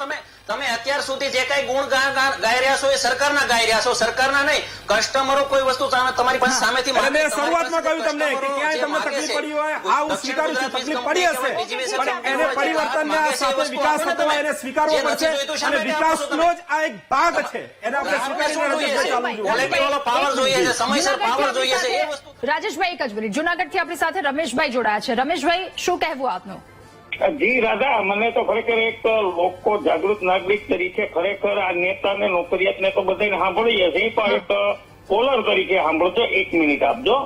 તમે અત્યાર સુધી જે કઈ ગુણ ગાઈ રહ્યા છો એ સરકારના ગાઈ રહ્યા છો, સરકારના નહીં. કસ્ટમરો કોઈ વસ્તુ તમારી પાસે સામેથી અને મેં શરૂઆતમાં કહ્યું તમને કે ક્યાંય તમને તકલીફ પડી હોય, હા હું સ્વીકારું છું તકલીફ પડી હશે, પણ એને પરિવર્તનના સાથે વિકાસ થતો હોય એને સ્વીકારવો પડશે અને વિકાસનો જ આ એક ભાગ છે, એને આપણે સ્વીકારીને પાવર જોઈએ છે, સમયસર પાવર જોઈએ છે એ વસ્તુ. રાજેશભાઈ એક જ મિનિટ, જુનાગઢથી આપણી સાથે રમેશભાઈ જોડાયા છે. રમેશભાઈ, શું કહેવું આપનું? જી રાધા, મને તો ખરેખર એક લોકો જાગૃત નાગરિક તરીકે ખરેખર આ નેતાને નોકરિયાતને તો બધાને સાંભળીએ છીએ, પણ એક કોલર તરીકે સાંભળજો. 1 મિનિટ આપજો.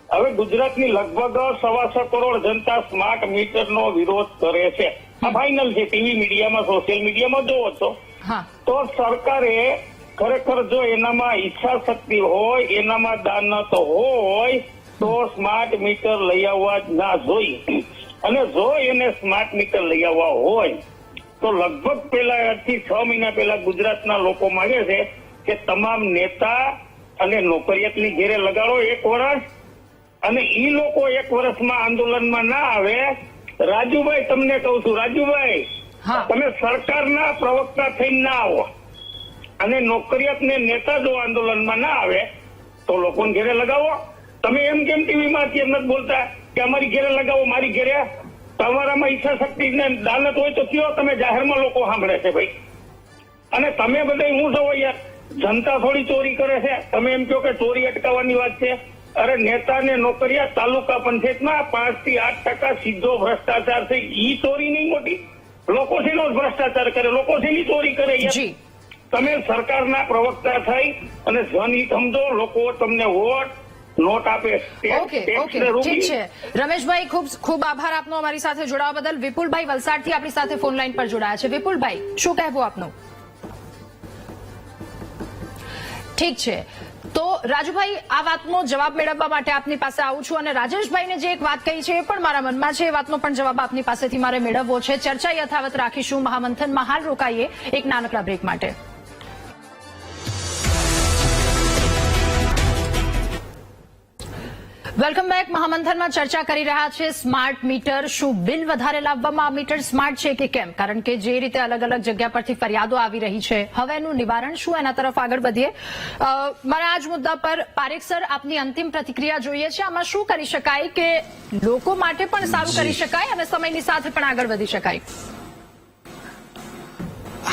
હવે ગુજરાતની લગભગ 6.25 કરોડ જનતા સ્માર્ટ મીટરનો વિરોધ કરે છે. આ ફાઇનલ છે, ટીવી મીડિયામાં સોશિયલ મીડિયામાં જોવો છો તો સરકારે ખરેખર જો એનામાં ઈચ્છા શક્તિ હોય, એનામાં દાનત હોય તો સ્માર્ટ મીટર લઈ આવવા જ ના જોઈએ. અને જો એને સ્માર્ટ મીટર લઈ આવવા હોય તો લગભગ પેલા 6 મહિના પહેલા ગુજરાતના લોકો માંગે છે કે તમામ નેતા અને નોકરિયાતની ઘેરે લગાડો 1 વર્ષ, અને ઈ લોકો 1 વર્ષમાં આંદોલનમાં ના આવે. રાજુભાઈ, તમને કહું છું, રાજુભાઈ તમે સરકારના પ્રવક્તા થઈને ના આવો અને નોકરિયાતને નેતા જો આંદોલનમાં ના આવે તો લોકોને ઘેરે લગાવો. તમે એમ કેમ ટીવીમાં અત્યારે નથી બોલતા કે અમારી ઘેરે લગાવો, મારી ઘેરે? તમારામાં ઈચ્છા શક્તિ ને દાનત હોય તો કયો, તમે જાહેરમાં લોકો સાંભળે છે ભાઈ. અને તમે બધા હું છો યાર, જનતા થોડી ચોરી કરે છે, તમે એમ કહો કે ચોરી અટકાવવાની વાત છે. અરે નેતા ને નોકરિયા તાલુકા પંચાયતમાં 5 થી 8% સીધો ભ્રષ્ટાચાર છે. ઈ ચોરી નહીં મોટી, લોકો છે નો ભ્રષ્ટાચાર કરે, લોકો છે ની ચોરી કરે યાર. તમે સરકારના પ્રવક્તા થઈ અને જનહિત સમજો, લોકો તમને વોટ નોટ આપે. ઓકે, ઠીક છે રમેશભાઈ, ખૂબ આભાર આપનો અમારી સાથે જોડાવા બદલ. વિપુલભાઈ વલસાડથી આપણી સાથે ફોન લાઈન પર જોડાયા છે. વિપુલભાઈ, શું કહેવું આપનું? ઠીક છે, તો રાજુભાઈ, આ વાતનો જવાબ મેળવવા માટે આપની પાસે આવું છું અને રાજેશભાઈને જે એક વાત કહી છે એ પણ મારા મનમાં છે, એ વાતનો પણ જવાબ આપની પાસેથી મારે મેળવવો છે. ચર્ચા યથાવત રાખીશું. મહામંથનમાં હાલ રોકાઈએ એક નાનકડા બ્રેક માટે. Welcome back. મહામંથનમાં ચર્ચા કરી રહ્યા છે સ્માર્ટ મીટર. શું બિલ વધારે લાવવામાં આ મીટર સ્માર્ટ છે કે કેમ? કારણ કે જે રીતે અલગ અલગ જગ્યા પરથી ફરિયાદો આવી રહી છે, હવે એનું નિવારણ શું, એના તરફ આગળ વધીએ. મારા આ જ મુદ્દા પર પારેખ સર, આપની અંતિમ પ્રતિક્રિયા જોઈએ છે. આમાં શું કરી શકાય કે લોકો માટે પણ સારું કરી શકાય અને સમયની સાથે પણ આગળ વધી શકાય?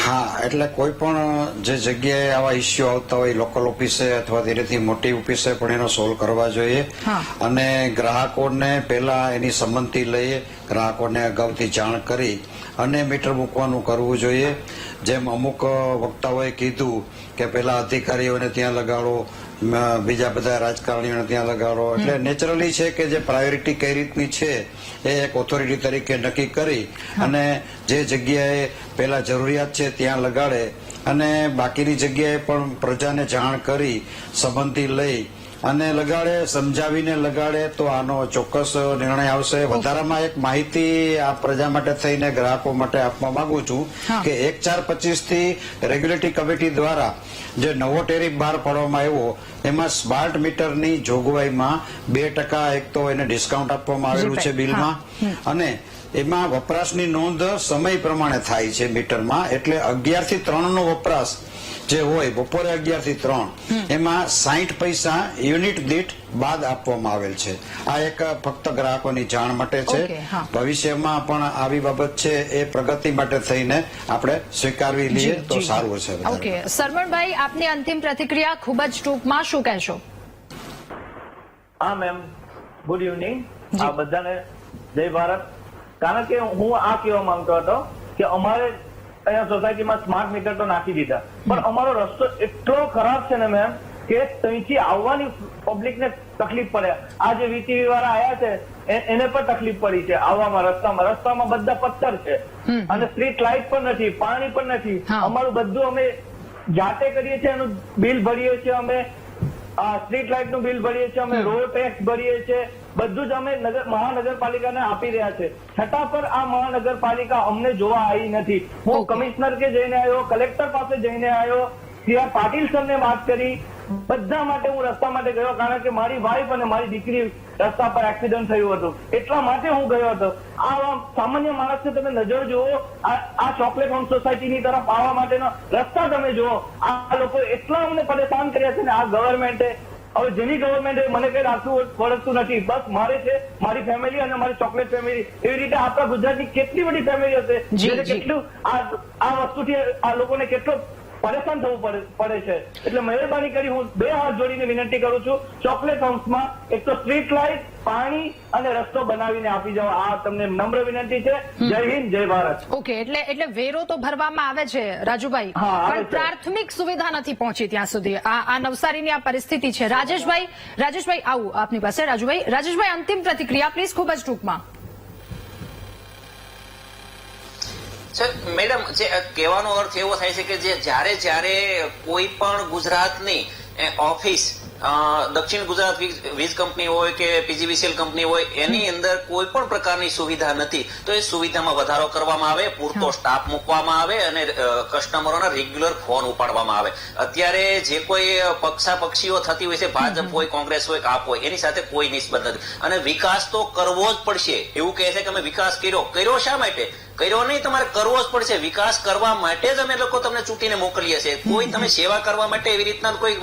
હા, એટલે કોઈ પણ જે જગ્યાએ આવા ઇસ્યુ આવતા હોય લોકલ ઓફિસે અથવા ધીરેથી મોટી ઓફિસે પણ એનો સોલ્વ કરવા જોઈએ. અને ગ્રાહકોને પહેલા એની સંમતિ લઈ ગ્રાહકોને અગાઉથી જાણ કરી અને મીટર મૂકવાનું કરવું જોઈએ. જેમ અમુક વક્તાઓએ કીધું કે પહેલા અધિકારીઓને ત્યાં લગાડો, બીજા બધા રાજકારણીઓને ત્યાં લગાડો. એટલે નેચરલી છે કે જે પ્રાયોરિટી કઈ રીતની છે એ એક ઓથોરિટી તરીકે નક્કી કરી અને જે જગ્યાએ પહેલા જરૂરિયાત છે ત્યાં લગાડે અને બાકીની જગ્યાએ પણ પ્રજાને જાણ કરી સંમતિ લઈ અને લગાડે, સમજાવીને લગાડે તો આનો ચોક્કસ નિર્ણય આવશે. વધારામાં એક માહિતી આ પ્રજા માટે થઈને ગ્રાહકો માટે આપવા માંગુ છું કે 1/4/25 થી રેગ્યુલેટરી કમિટી દ્વારા જે નવો ટેરિફ બહાર પાડવામાં આવ્યો એમાં સ્માર્ટ મીટરની જોગવાઈમાં 2% એક તો એને ડિસ્કાઉન્ટ આપવામાં આવેલું છે બિલમાં, અને એમાં વપરાશની નોંધ સમય પ્રમાણે થાય છે મીટરમાં. એટલે 11 થી 3 નો વપરાશ જે હોય બપોરે 11 થી 3 એમાં 60 પૈસા યુનિટ દીઠ બાદ આપવામાં આવેલ છે. આ એક ફક્ત ગ્રાહકોની જાણ માટે છે. ભવિષ્યમાં પણ આવી બાબત છે એ પ્રગતિ માટે થઈને આપણે સ્વીકારવી લઈએ તો સારું છે. ઓકે, સરવણભાઈ, આપની અંતિમ પ્રતિક્રિયા ખૂબ જ ટૂંકમાં શું કહેશો? હા મેમ, ગુડ ઇવનિંગ. આ બધાને જય ભારત. કારણ કે હું આ કહેવા માંગતો હતો કે અમારે અહીંયા સોસાયટીમાં સ્માર્ટ મીટર તો નાખી દીધા, પણ અમારો રસ્તો એટલો ખરાબ છે ને મેમ કે ત્યાંથી આવવાની પબ્લિકને તકલીફ પડે. આ જે વીટીવી વાળા આવ્યા છે એને પણ તકલીફ પડી છે આવવામાં. રસ્તામાં બધા પથ્થર છે અને સ્ટ્રીટ લાઇટ પણ નથી, પાણી પણ નથી. અમારું બધું અમે જાતે કરીએ છીએ, એનું બિલ ભરીએ છીએ અમે. સ્ટ્રીટ લાઇટ નું બિલ ભરીએ છીએ, અમે રોડ ટેક્સ ભરીએ છીએ, બધું જ અમે મહાનગરપાલિકાને આપી રહ્યા છે. છતાં પણ આ મહાનગરપાલિકા અમને જોવા આવી નથી. હું કમિશનર કે જઈને આવ્યો, કલેક્ટર પાસે જઈને આવ્યો, CR પાટીલ સરને વાત કરી, બધા માટે હું રસ્તા માટે ગયો, કારણ કે મારી વાઈફ અને મારી દીકરી રસ્તા પર એક્સિડન્ટ થયું હતું, એટલા માટે હું ગયો હતો. આ સામાન્ય માણસને તમે નજર જુઓ, આ ચોકલેટ હોમ સોસાયટીની તરફ આવવા માટેનો રસ્તા તમે જુઓ. આ લોકો એટલા અમને પરેશાન કર્યા છે ને આ ગવર્મેન્ટે. હવે જેની ગવર્મેન્ટે મને કઈ રાખવું પડતું નથી, બસ મારે છે મારી ફેમિલી અને મારી ચોકલેટ ફેમિલી. એવી રીતે આપણા ગુજરાતની કેટલી બધી ફેમિલી હશે જેને કેટલું આ વસ્તુથી આ લોકોને કેટલો પરેશાન થવું પડે છે. એટલે મહેરબાની કરી હું 2 હાથ જોડીને વિનંતી કરું છું, ચોકલેટ હાઉસમાં એક તો સ્ટ્રીટ લાઇટ, પાણી અને રસ્તો બનાવીને આપી જાઓ. આ તમને નમ્ર વિનંતી છે. જય હિન્દ, જય ભારત. ઓકે, એટલે વેરો તો ભરવામાં આવે છે રાજુભાઈ, પણ પ્રાથમિક સુવિધા નથી પહોંચી ત્યાં સુધી. આ નવસારીની આ પરિસ્થિતિ છે. રાજેશભાઈ આવું આપની પાસે. રાજેશભાઈ અંતિમ પ્રતિક્રિયા પ્લીઝ, ખૂબ જ ટૂંકમાં. મેડમ, જે કહેવાનો અર્થ એવો થાય છે કે જ્યારે કોઈ પણ ગુજરાતની ઓફિસ, દક્ષિણ ગુજરાત વીજ કંપની હોય કે PGVCL કંપની હોય, એની અંદર કોઈ પણ પ્રકારની સુવિધા નથી, તો એ સુવિધામાં વધારો કરવામાં આવે, પૂરતો સ્ટાફ મૂકવામાં આવે અને કસ્ટમરોના રેગ્યુલર ફોન ઉપાડવામાં આવે. અત્યારે જે કોઈ પક્ષીઓ થતી હોય છે, ભાજપ હોય, કોંગ્રેસ હોય, આપ હોય, એની સાથે કોઈ નિસ્બત નથી. અને વિકાસ તો કરવો જ પડશે. એવું કહે છે કે અમે વિકાસ કર્યો શા માટે? કર્યો નહીં, તમારે કરવો જ પડશે. વિકાસ કરવા માટે જ અમે લોકો તમને ચૂંટીને મોકલીએ છીએ. કોઈ તમે સેવા કરવા માટે એવી રીતના કોઈ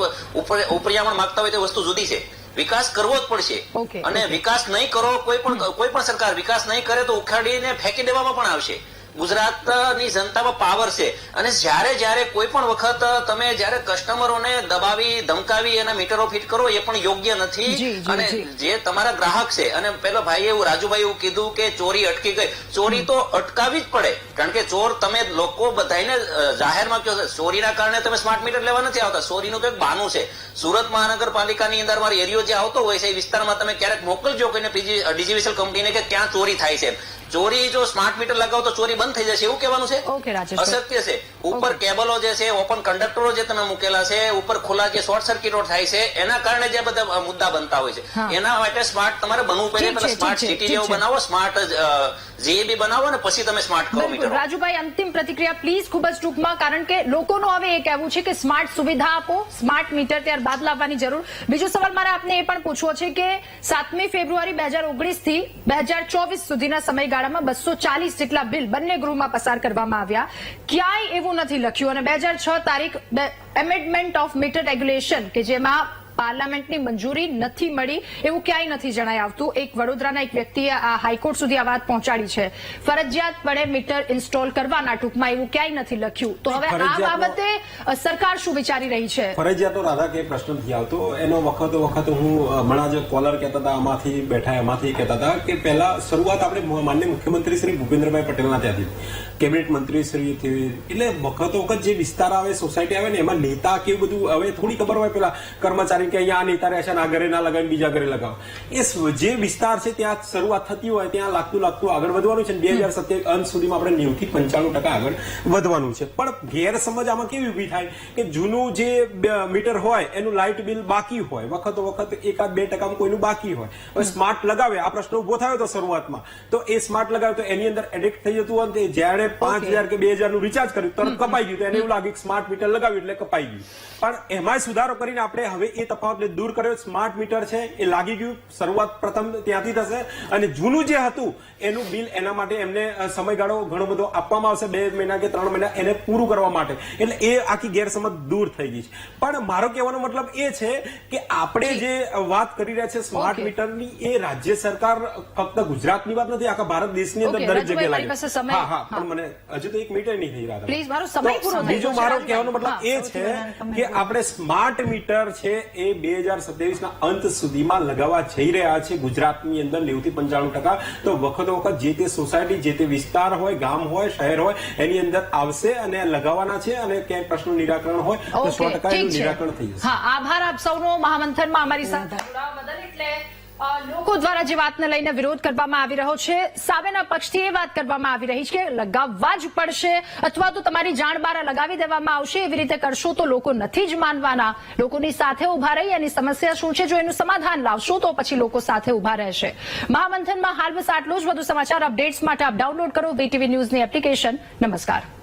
ઉપરિયામણ માંગતા હોય તો વસ્તુ જુદી છે. વિકાસ કરવો જ પડશે. અને વિકાસ નહીં કરો, કોઈ પણ સરકાર વિકાસ નહીં કરે તો ઉખાડીને ફેંકી દેવામાં પણ આવશે. ગુજરાતની જનતામાં પાવર છે, અને જ્યારે કોઈ પણ વખત તમે જ્યારે કસ્ટમરોને દબાવી ધમકાવી અને મીટરો ફિટ કરો એ પણ યોગ્ય નથી. અને જે તમારા ગ્રાહક છે, અને પેલો ભાઈ એવું રાજુભાઈ એવું કીધું કે ચોરી અટકી ગઈ, ચોરી તો અટકાવી જ પડે. કારણ કે ચોર તમે લોકો બધાને જાહેરમાં કહો છો, ચોરીના કારણે તમે સ્માર્ટ મીટર લેવા નથી આવતા. ચોરીનું તો એક બહાનું છે. સુરત મહાનગરપાલિકાની અંદર મારો એરિયો જે આવતો હોય છે એ વિસ્તારમાં તમે ક્યારેક મોકલજો કોઈને DGVCL કંપનીને કે ક્યાં ચોરી થાય છે. ચોરી જો સ્માર્ટ મીટર લગાવો તો ચોરી બંધ થઈ જશે એવું કહેવાનું છે? અસત્ય છે. ઉપર કેબલો જે છે, ઓપન કંડક્ટરો જે તમે મૂકેલા છે, ઉપર ખુલ્લા જે શોર્ટ સર્કિટો થાય છે, એના કારણે જે બધા મુદ્દા બનતા હોય છે, એના માટે સ્માર્ટ તમારે બનવું પડે. પેલા સ્માર્ટ સિટી જેવું બનાવો, સ્માર્ટ GAB બનાવો અને પછી તમે સ્માર્ટ કરો મીટર. રાજુભાઈ અંતિમ પ્રતિક્રિયા પ્લીઝ, ખૂબ જ ટૂંકમાં, કારણ કે લોકોનું હવે એ કહેવું છે કે સ્માર્ટ સુવિધા આપો, સ્માર્ટ મીટર ત્યારબાદ લાવવાની જરૂર. બીજો સવાલ મારે આપને એ પણ પૂછવો છે કે 7મી ફેબ્રુઆરી 2019 થી 2024 સુધીના સમયગાળામાં 240 જેટલા બિલ બંને ગૃહમાં પસાર કરવામાં આવ્યા. ક્યાંય એવું નથી લખ્યું, અને 2006 તારીખ એમેન્ડમેન્ટ ઓફ મીટર રેગ્યુલેશન કે જેમાં પાર્લામેન્ટની મંજૂરી નથી મળી એવું ક્યાંય નથી જણાઈ આવતું. એક વડોદરાના એક વ્યક્તિએ આ હાઈકોર્ટ સુધી આ વાત પહોંચાડી છે. ફરજિયાતપણે મીટર ઇન્સ્ટોલ કરવાના, ટૂંકમાં એવું ક્યાંય નથી લખ્યું. તો હવે આ બાબતે સરકાર શું વિચારી રહી છે? ફરજિયાતો રાધા કે પ્રશ્ન નથી આવતો એનો વખત હું હમણાં જે કોલર કહેતા હતા આમાંથી બેઠા એમાંથી કહેતા હતા કે પહેલા શરૂઆત આપણે માનનીય મુખ્યમંત્રી શ્રી ભૂપેન્દ્રભાઈ પટેલના ત્યાંથી, કેબિનેટ મંત્રી શ્રી, એટલે વખત જે વિસ્તાર આવે, સોસાયટી આવે ને એમાં નેતા કેવું બધું હવે થોડી ખબર હોય પેલા કર્મચારી કે અહીંયા નેતા રહેશે આ ઘરે ના લગાવીને બીજા ઘરે લગાવો. એ જે વિસ્તાર છે ત્યાં શરૂઆત થતી હોય ત્યાં લાગતું આગળ વધવાનું છે. 2027 અંત સુધીમાં આપણે 90 થી 95% આગળ વધવાનું છે. પણ ગેરસમજ આમાં કેવી ઉભી થાય કે જૂનું જે મીટર હોય એનું લાઇટ બિલ બાકી હોય, વખત 1-2% કોઈનું બાકી હોય. હવે સ્માર્ટ લગાવે, આ પ્રશ્ન ઉભો થયો હતો શરૂઆતમાં, તો એ સ્માર્ટ લગાવે તો એની અંદર એડિક્ટ થઈ જતું હોય. જયારે 5000 કે 2000 નું રિચાર્જ કર્યું તરત કપાઈ ગયું, તો એને એવું લાગ્યું કે સ્માર્ટ મીટર લગાવ્યું એટલે કપાઈ ગયું. પણ એમાં સુધારો કરીને આપણે હવે એ તફાવતને દૂર કર્યો. સ્માર્ટ મીટર છે એ લાગી ગયું, શરૂઆત પ્રથમ ત્યાંથી થશે, અને જૂનું જે હતું એનું બિલ એના માટે એમને સમયગાળો ઘણો બધો આપવામાં આવશે, 2 મહિના કે 3 મહિના એને પૂરું કરવા માટે. એટલે એ આખી ગેરસમજ દૂર થઈ ગઈ છે. પણ મારો કહેવાનો મતલબ એ છે કે આપણે જે વાત કરી રહ્યા છે સ્માર્ટ મીટરની, એ રાજ્ય સરકાર ફક્ત ગુજરાતની વાત નથી, આખા ભારત દેશની અંદર દરેક જગ્યાએ લાગે. હા, પણ મને હજુ તો 1 મિનિટ નહીં થઈ રહ્યા. બીજો મારો કહેવાનો મતલબ એ છે કે આપણે સ્માર્ટ મીટર છે એ 2027 ના અંત સુધીમાં લગાવવા જઈ રહ્યા છે ગુજરાતની અંદર 90 થી 95%. તો વખત જે તે સોસાયટી, જે તે વિસ્તાર હોય, ગામ હોય, શહેર હોય, એની અંદર આવશે અને લગાવવાના છે. અને ક્યાંય પ્રશ્નનું નિરાકરણ હોય તો 100% એનું નિરાકરણ થઈ જશે. આભાર આપ સૌનો મહામંથનમાં અમારી સાથે જોડાવા બદલ. એટલે લોકો દ્વારા જે વાતને લઈને વિરોધ કરવામાં આવી રહ્યો છે, સામેના પક્ષથી એ વાત કરવામાં આવી રહી છે કે લગાવવા જ પડશે અથવા તો તમારી જાણ બહાર લગાવી દેવામાં આવશે, એવી રીતે કરશો તો લોકો નથી જ માનવાના. લોકોની સાથે ઉભા રહી એની સમસ્યા શું છે, જો એનું સમાધાન લાવશો તો પછી લોકો સાથે ઉભા રહેશે. મહામંથનમાં હાલ બસ આટલું જ. વધુ સમાચાર અપડેટ્સ માટે આપ ડાઉનલોડ કરો VTV ન્યૂઝની એપ્લિકેશન. નમસ્કાર.